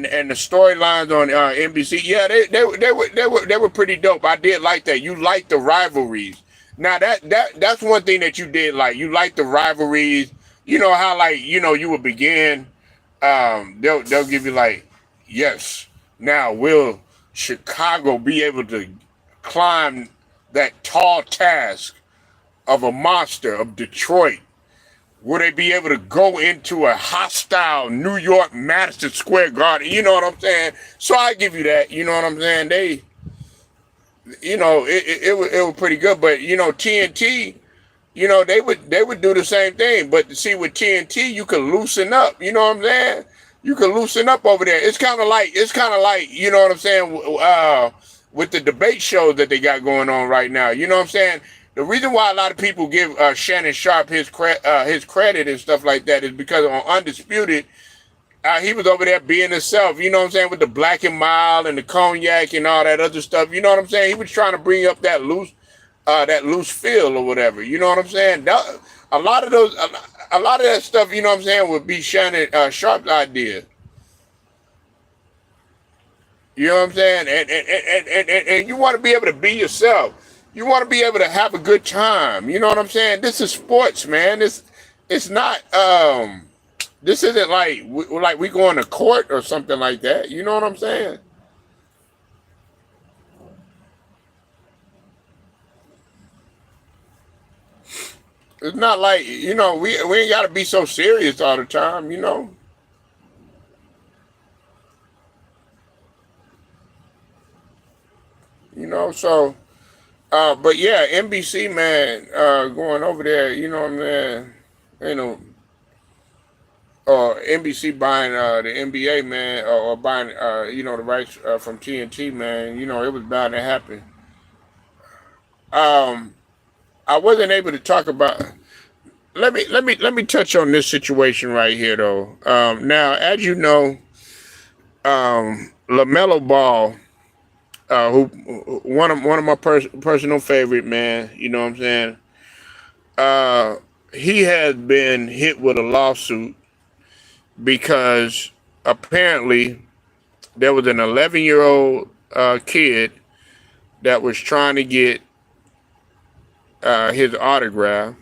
and the storylines on NBC. Yeah, they were pretty dope. I did like that. You like the rivalries. Now that's one thing that you did like. You like the rivalries. You know how, like, you would begin. They'll give you like, yes. Now will Chicago be able to climb that tall task of a monster of Detroit? Will they be able to go into a hostile New York Madison Square Garden? You know what I'm saying? So I give you that. You know what I'm saying? They, it was pretty good. But TNT, they would do the same thing. But see, with TNT, you could loosen up. You know what I'm saying? You could loosen up over there. It's kind of like, you know what I'm saying? With the debate shows that they got going on right now. You know what I'm saying? The reason why a lot of people give Shannon Sharp his credit and stuff like that is because on Undisputed, he was over there being himself. You know what I'm saying? With the Black and Mild and the cognac and all that other stuff. You know what I'm saying? He was trying to bring up that loose feel or whatever. You know what I'm saying? A lot of that stuff, you know what I'm saying, would be Shannon Sharp's idea. You know what I'm saying? And you want to be able to be yourself. You want to be able to have a good time. You know what I'm saying? This is sports, man. It's not this isn't like we going to court or something like that. You know what I'm saying? It's not like, we ain't got to be so serious all the time. So but yeah, NBC, man, going over there, you know what I'm saying, or NBC buying the NBA, man, or buying the rights from TNT, man. It was bound to happen. Um, I wasn't able to talk about. Let me touch on this situation right here, though. Now, as you know, Lamelo Ball, who one of my personal favorite, man. You know what I'm saying? Uh, he has been hit with a lawsuit because apparently there was an 11-year-old kid that was trying to get his autograph.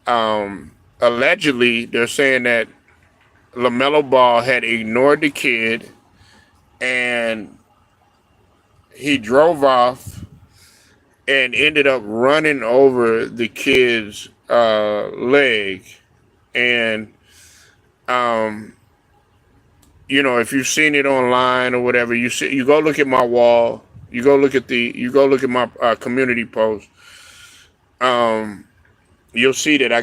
Allegedly, they're saying that LaMelo Ball had ignored the kid and he drove off and ended up running over the kid's leg. And, um, if you've seen it online or whatever, you go look at my wall, you go look at my community post. You'll see that I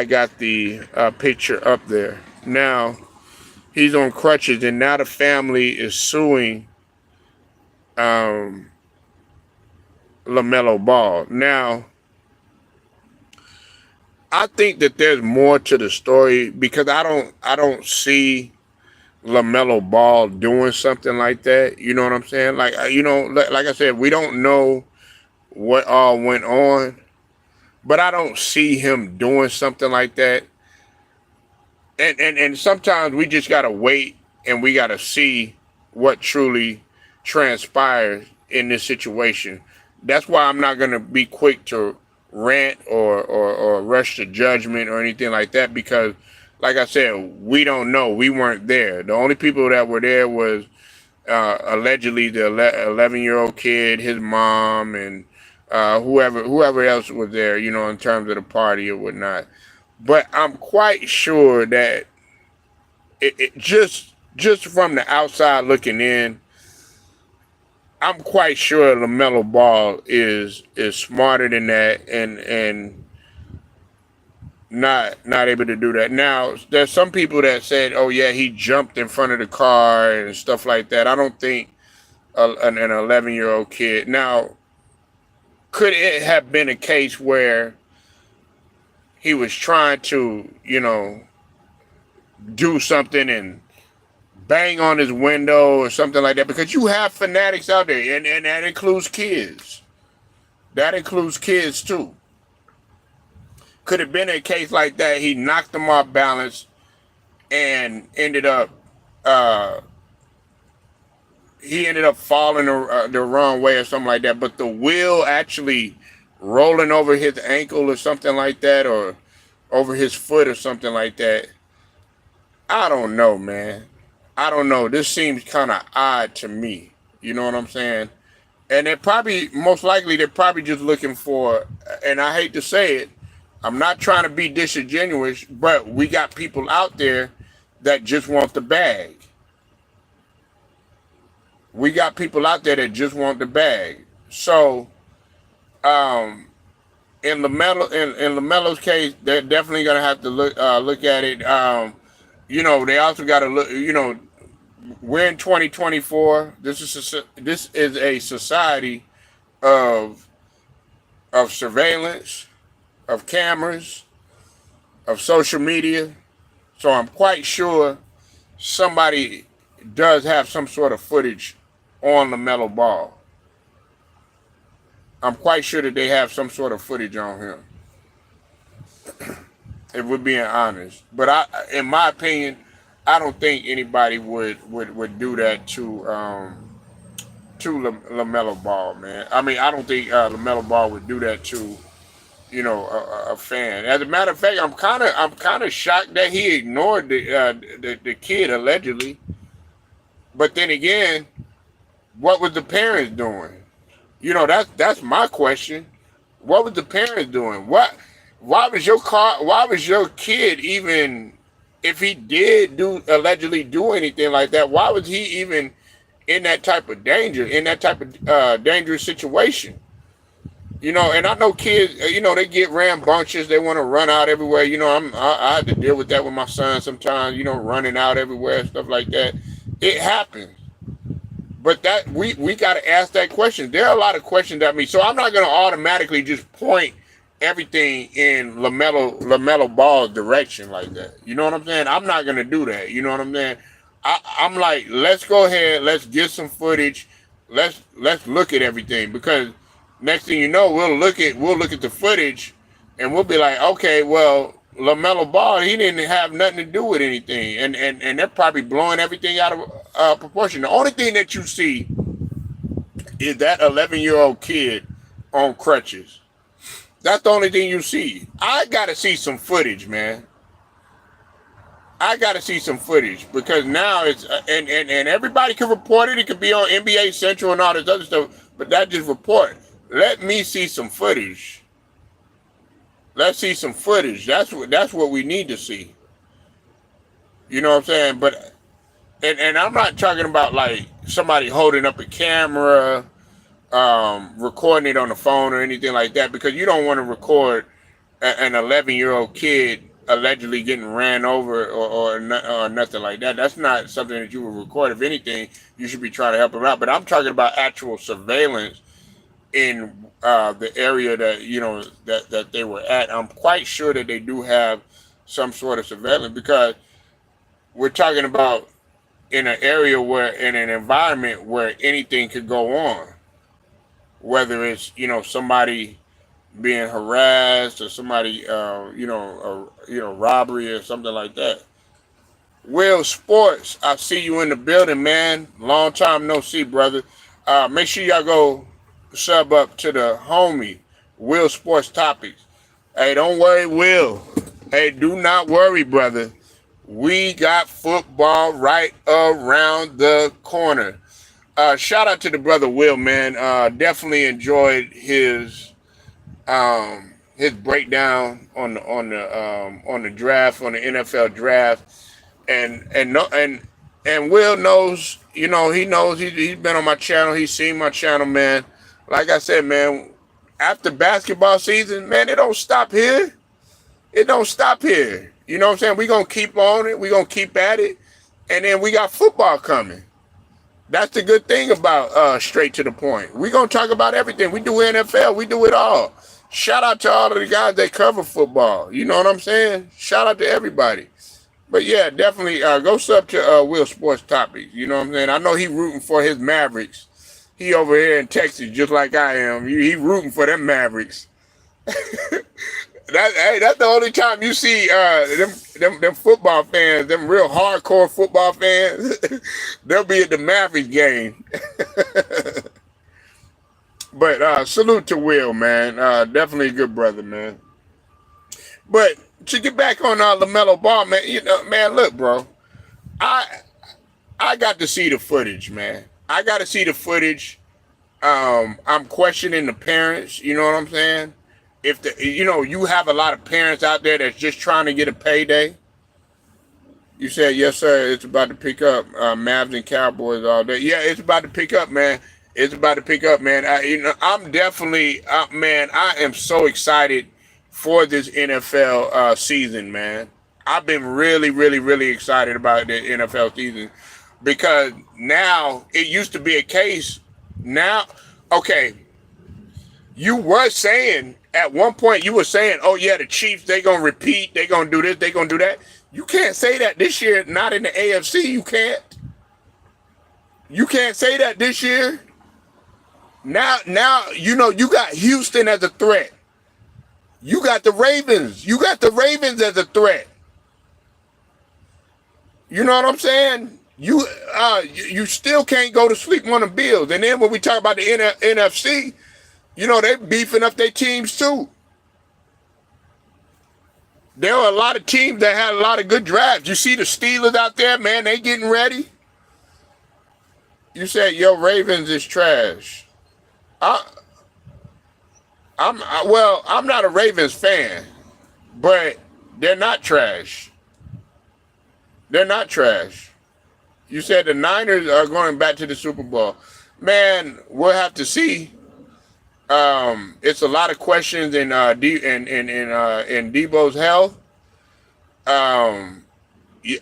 got the picture up there. Now he's on crutches, and now the family is suing um, LaMelo Ball. Now I think that there's more to the story because I don't see LaMelo Ball doing something like that. You know what I'm saying? Like like I said, we don't know what all went on, but I don't see him doing something like that. And sometimes we just gotta wait and we gotta see what truly transpires in this situation. That's why I'm not gonna be quick to rant or rush to judgment or anything like that because, like I said, we don't know. We weren't there. The only people that were there was allegedly the 11-year-old kid, his mom, and whoever else was there. In terms of the party or whatnot. But I'm quite sure that it just from the outside looking in, I'm quite sure LaMelo Ball is smarter than that and not able to do that. Now, there's some people that said, "Oh yeah, he jumped in front of the car and stuff like that." I don't think an 11-year-old kid. Now, could it have been a case where he was trying to, do something and bang on his window or something like that? Because you have fanatics out there, and that includes kids. That includes kids too. Could have been a case like that. He knocked them off balance and ended up falling the wrong way or something like that. But the wheel actually rolling over his ankle or something like that, or over his foot or something like that. I don't know, man. I don't know. This seems kind of odd to me. You know what I'm saying? And most likely, they're probably just looking for, and I hate to say it, I'm not trying to be disingenuous, but we got people out there that just want the bag. We got people out there that just want the bag. So, in LaMelo's case, they're definitely gonna have to look at it. They also got to look. We're in 2024. This is a society of surveillance, of cameras, of social media. So I'm quite sure somebody does have some sort of footage on LaMelo Ball. I'm quite sure that they have some sort of footage on him, if we're being honest. But in my opinion, I don't think anybody would do that to LaMelo Ball, man. I mean, I don't think LaMelo Ball would do that to a fan. As a matter of fact, I'm kind of shocked that he ignored the kid allegedly. But then again, what was the parents doing? That's my question. What was the parents doing? Why was your kid even, if he did allegedly do anything like that, why was he even in that type of danger, in that type of dangerous situation? And I know kids, they get rambunctious. They want to run out everywhere. I had to deal with that with my son sometimes. Running out everywhere, stuff like that. It happens. But that we got to ask that question. There are a lot of questions that me. So I'm not going to automatically just point everything in Lamelo Ball's direction like that. You know what I'm saying? I'm not going to do that. You know what I'm saying? I'm like, let's go ahead. Let's get some footage. Let's look at everything, because next thing you know, we'll look at the footage, and we'll be like, okay, well, Lamelo Ball, he didn't have nothing to do with anything, and they're probably blowing everything out of proportion. The only thing that you see is that 11-year-old kid on crutches. That's the only thing you see. I gotta see some footage, man. I gotta see some footage, because now it's and everybody can report it. It could be on NBA Central and all this other stuff, but that just report. Let me see some footage. Let's see some footage. That's what we need to see. You know what I'm saying? But and I'm not talking about like somebody holding up a camera, recording it on the phone or anything like that, because you don't want to record an 11-year-old kid allegedly getting ran over, or nothing like that. That's not something that you would record. If anything, you should be trying to help them out. But I'm talking about actual surveillance in the area that that they were at. I'm quite sure that they do have some sort of surveillance, because we're talking about in an area where, in an environment where anything could go on, whether it's somebody being harassed, or somebody robbery or something like that. Will Sports, I see you in the building, man. Long time no see, brother. Make sure y'all go sub up to the homie Will Sports Topics. Hey, don't worry, Will. Hey, do not worry, brother. We got football right around the corner. Shout out to the brother Will, man. Definitely enjoyed his breakdown on the draft, on the NFL draft, and Will knows. He knows. He's been on my channel. He's seen my channel, man. Like I said, man. After basketball season, man, it don't stop here. It don't stop here. You know what I'm saying? We're gonna keep on it. We're gonna keep at it, and then we got football coming. That's the good thing about straight to the point. We're going to talk about everything. We do NFL. We do it all. Shout out to all of the guys that cover football. You know what I'm saying? Shout out to everybody. But yeah, definitely go sub to Will Sports Topics. You know what I'm saying? I know he rooting for his Mavericks. He over here in Texas just like I am. He rooting for them Mavericks. That's the only time you see them football fans, them real hardcore football fans. They'll be at the Mavericks game. But salute to Will, man. Definitely a good brother, man. But to get back on Lamelo Ball, man, man, look, bro, I got to see the footage, man. I got to see the footage. I'm questioning the parents. You know what I'm saying? If you have a lot of parents out there that's just trying to get a payday. You said, yes, sir, it's about to pick up. Mavs and Cowboys all day. Yeah, it's about to pick up, man. It's about to pick up, man. I'm definitely, man, I am so excited for this NFL season, man. I've been really, really, really excited about the NFL season, because now it used to be a case. Now, okay, you were saying, at one point, you were saying, oh, yeah, the Chiefs, they going to repeat. They going to do this. They going to do that. You can't say that this year. Not in the AFC. You can't. You can't say that this year. Now, you got Houston as a threat. You got the Ravens. You got the Ravens as a threat. You know what I'm saying? You still can't go to sleep on the Bills. And then when we talk about the NFC, they beefing up their teams too. There are a lot of teams that had a lot of good drafts. You see the Steelers out there, man, they getting ready. You said your Ravens is trash. I'm not a Ravens fan, but they're not trash. They're not trash. You said the Niners are going back to the Super Bowl. Man, we'll have to see. It's a lot of questions in Debo's health. Um, yeah,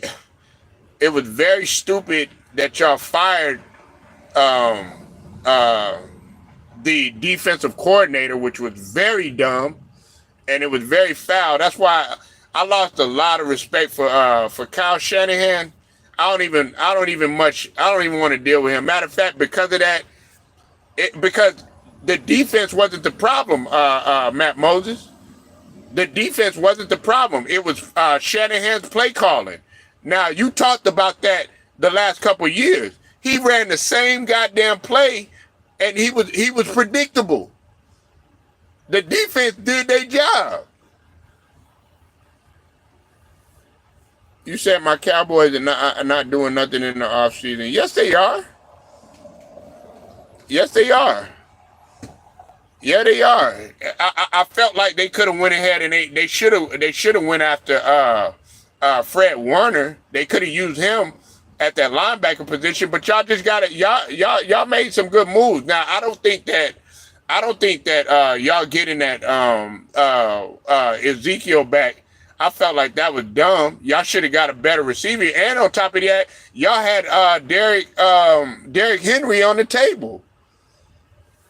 it was very stupid that y'all fired um, uh, the defensive coordinator, which was very dumb and it was very foul. That's why I lost a lot of respect for Kyle Shanahan. I don't even want to deal with him. Matter of fact, because of that, because the defense wasn't the problem, Matt Moses. The defense wasn't the problem. It was Shanahan's play calling. Now, you talked about that the last couple of years. He ran the same goddamn play, and he was predictable. The defense did their job. You said my Cowboys are not doing nothing in the offseason. Yes, they are. Yes, they are. Yeah, they are. I felt like they could have went ahead and they should have went after Fred Warner. They could have used him at that linebacker position, but y'all just got it. Y'all made some good moves. Now I don't think that y'all getting that Ezekiel back. I felt like that was dumb. Y'all should have got a better receiver. And on top of that, y'all had Derrick Henry on the table.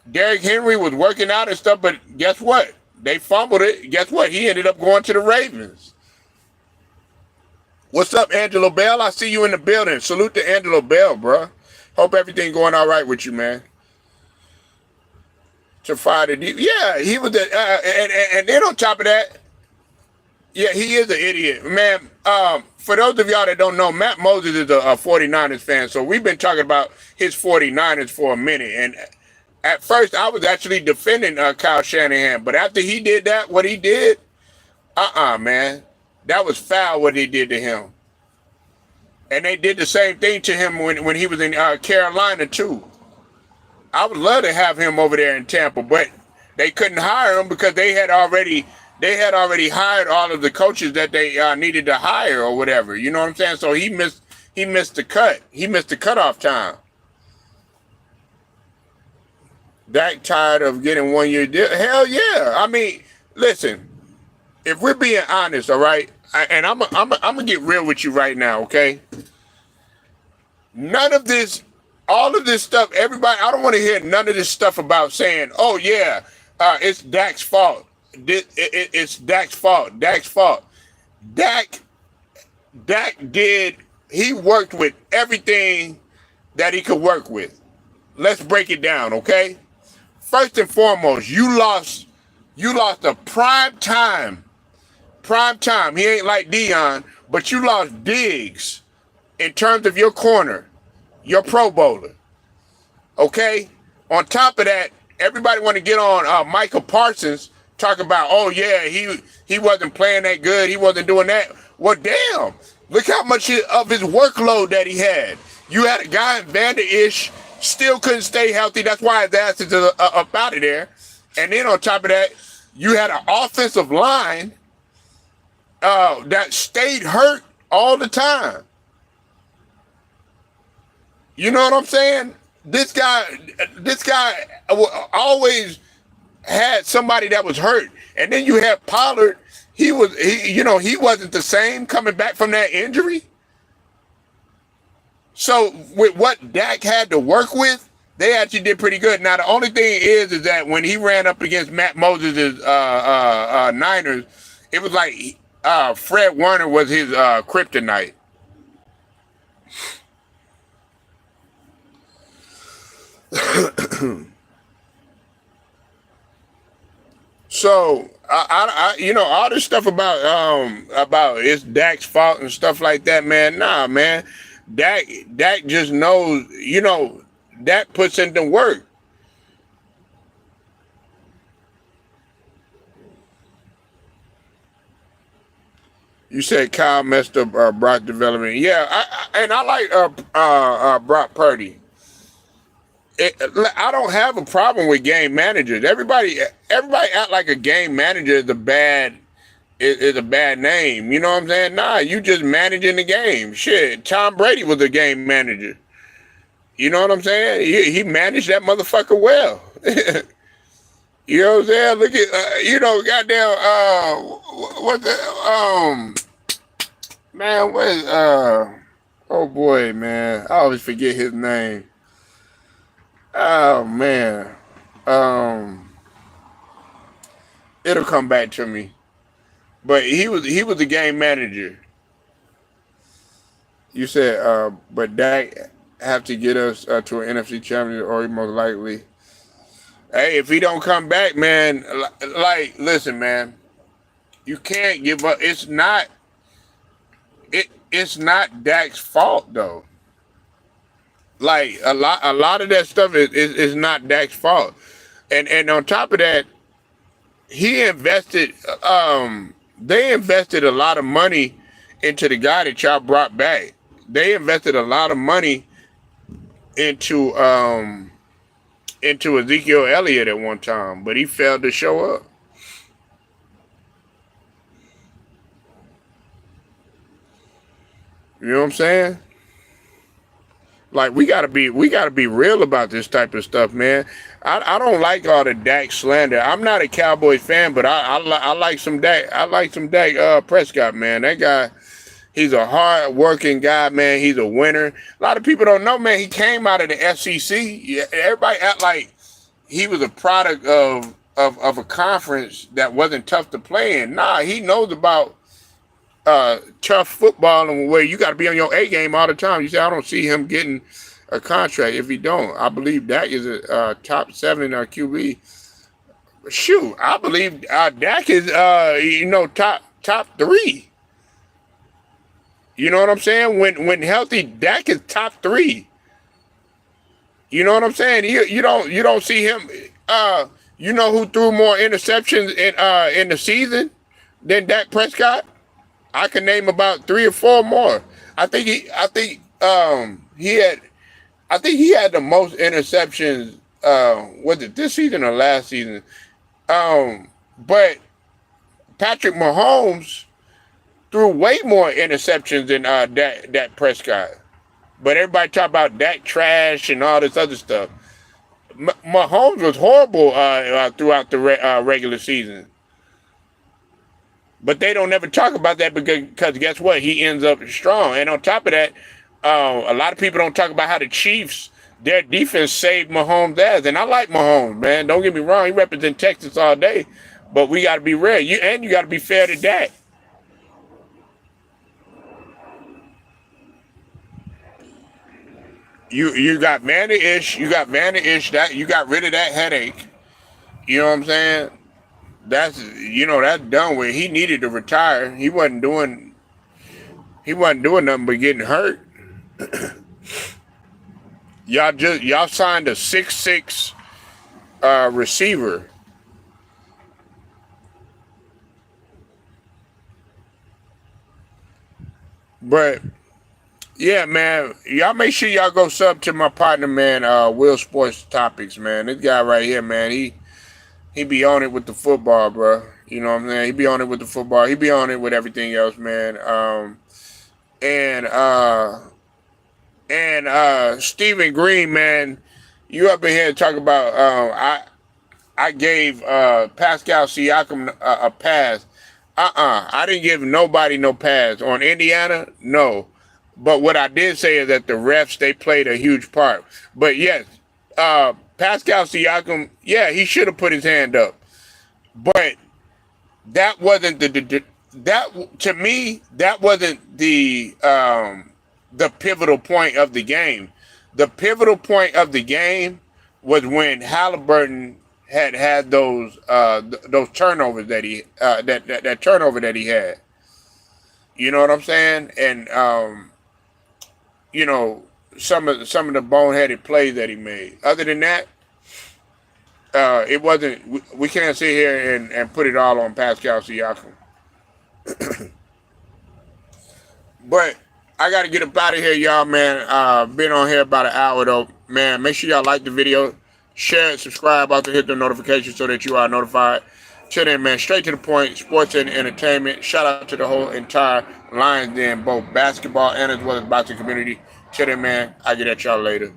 Derrick Henry was working out and stuff, but guess what? They fumbled it. Guess what? He ended up going to the Ravens. What's up, Angelo Bell? I see you in the building. Salute to Angelo Bell, bro. Hope everything going all right with you, man. To fire the deep. Yeah, he was and then on top of that, yeah, he is an idiot. Man, for those of y'all that don't know, Matt Moses is a 49ers fan, so we've been talking about his 49ers for a minute, and at first, I was actually defending Kyle Shanahan, but after he did that, what he did, man, that was foul what he did to him. And they did the same thing to him when he was in Carolina too. I would love to have him over there in Tampa, but they couldn't hire him because they had already hired all of the coaches that they needed to hire or whatever. You know what I'm saying? So he missed the cut. He missed the cutoff time. Dak tired of getting 1 year deal? Hell yeah! I mean, listen. If we're being honest, all right, and I'm gonna get real with you right now, okay? None of this, all of this stuff, everybody. I don't want to hear none of this stuff about saying, "Oh yeah, it's Dak's fault." It's Dak's fault. Dak's fault. Dak did. He worked with everything that he could work with. Let's break it down, okay? First and foremost, you lost a prime time. He ain't like Dion, but you lost Diggs in terms of your corner, your Pro Bowler. Okay? On top of that, everybody want to get on Michael Parsons, talk about, oh yeah, he wasn't playing that good, he wasn't doing that. Well, damn, look how much of his workload that he had. You had a guy in Vander Ish, still couldn't stay healthy. That's why his ass is up out of there. And then on top of that, you had an offensive line that stayed hurt all the time. You know what I'm saying? This guy always had somebody that was hurt. And then you had Pollard. He wasn't the same coming back from that injury. So with what Dak had to work with, they actually did pretty good. Now the only thing is that when he ran up against Matt Moses' Niners, it was like Fred Warner was his kryptonite. So I all this stuff about it's Dak's fault and stuff like that, man. Nah, man. Dak just knows, Dak puts in the work. You said Kyle messed up Brock development. Yeah, I like Brock Purdy. I don't have a problem with game managers. Everybody act like a game manager is a bad name. You know what I'm saying? Nah, you just managing the game. Shit, Tom Brady was a game manager. You know what I'm saying? He managed that motherfucker well. You know what I'm saying? Look at goddamn what the man, what is oh boy, man. I always forget his name. Oh man. Um it'll come back to me. But he was the game manager. You said but Dak have to get us to an NFC championship or he most likely. Hey, if he don't come back, man, like listen, man, you can't give up. It's not Dak's fault though. Like a lot of that stuff is not Dak's fault. And on top of that, he invested they invested a lot of money into the guy that y'all brought back. They invested a lot of money into Ezekiel Elliott at one time, but he failed to show up. You know what I'm saying? Like we gotta be real about this type of stuff, man. I don't like all the Dak slander. I'm not a Cowboys fan, but I like some Dak. I like some Dak Prescott, man. That guy, he's a hard working guy, man. He's a winner. A lot of people don't know, man. He came out of the SEC. Yeah, everybody act like he was a product of a conference that wasn't tough to play in. Nah, he knows about tough football and where you got to be on your A game all the time. You say I don't see him getting a contract if he don't. I believe Dak is a top 7 QB. Shoot, I believe Dak is top 3. You know what I'm saying? When healthy, Dak is top 3. You know what I'm saying? You don't see him. You know who threw more interceptions in the season than Dak Prescott? I can name about 3 or 4 more. I think he had the most interceptions. Was it this season or last season? But Patrick Mahomes threw way more interceptions than Dak Prescott. But everybody talk about Dak trash and all this other stuff. Mahomes was horrible throughout the regular season. But they don't ever talk about that because guess what? He ends up strong. And on top of that, a lot of people don't talk about how the Chiefs, their defense saved Mahomes' ass. And I like Mahomes, man. Don't get me wrong. He represents Texas all day. But we got to be real. You got to be fair to Dak. You got Vanna-ish. You got Vanna-ish. That you got rid of that headache. You know what I'm saying? That's done with. He needed to retire. He wasn't doing nothing but getting hurt. Y'all signed a 6'6" receiver. But yeah, man, y'all make sure y'all go sub to my partner, man, Will Sports Topics, man. This guy right here, man, he be on it with the football, bro. You know what I'm saying? He be on it with the football. He be on it with everything else, man. And Stephen Green, man, you up in here talking about I gave Pascal Siakam a pass. I didn't give nobody no pass on Indiana. No, but what I did say is that the refs, they played a huge part. But yes, Pascal Siakam, yeah, he should have put his hand up, but that wasn't that to me, that wasn't the pivotal point of the game. The pivotal point of the game was when Halliburton had those turnovers that he that turnover that he had. You know what I'm saying? And you know some of the boneheaded plays that he made. Other than that, it wasn't. We can't sit here and put it all on Pascal Siakam. But I got to get up out of here, y'all, man. Been on here about an hour, though. Man, make sure y'all like the video, share it, subscribe, also hit the notification so that you are notified. Till then, man, straight to the point, sports and entertainment. Shout out to the whole entire Lions Den, both basketball and as well as boxing community. Till then, man, I'll get at y'all later.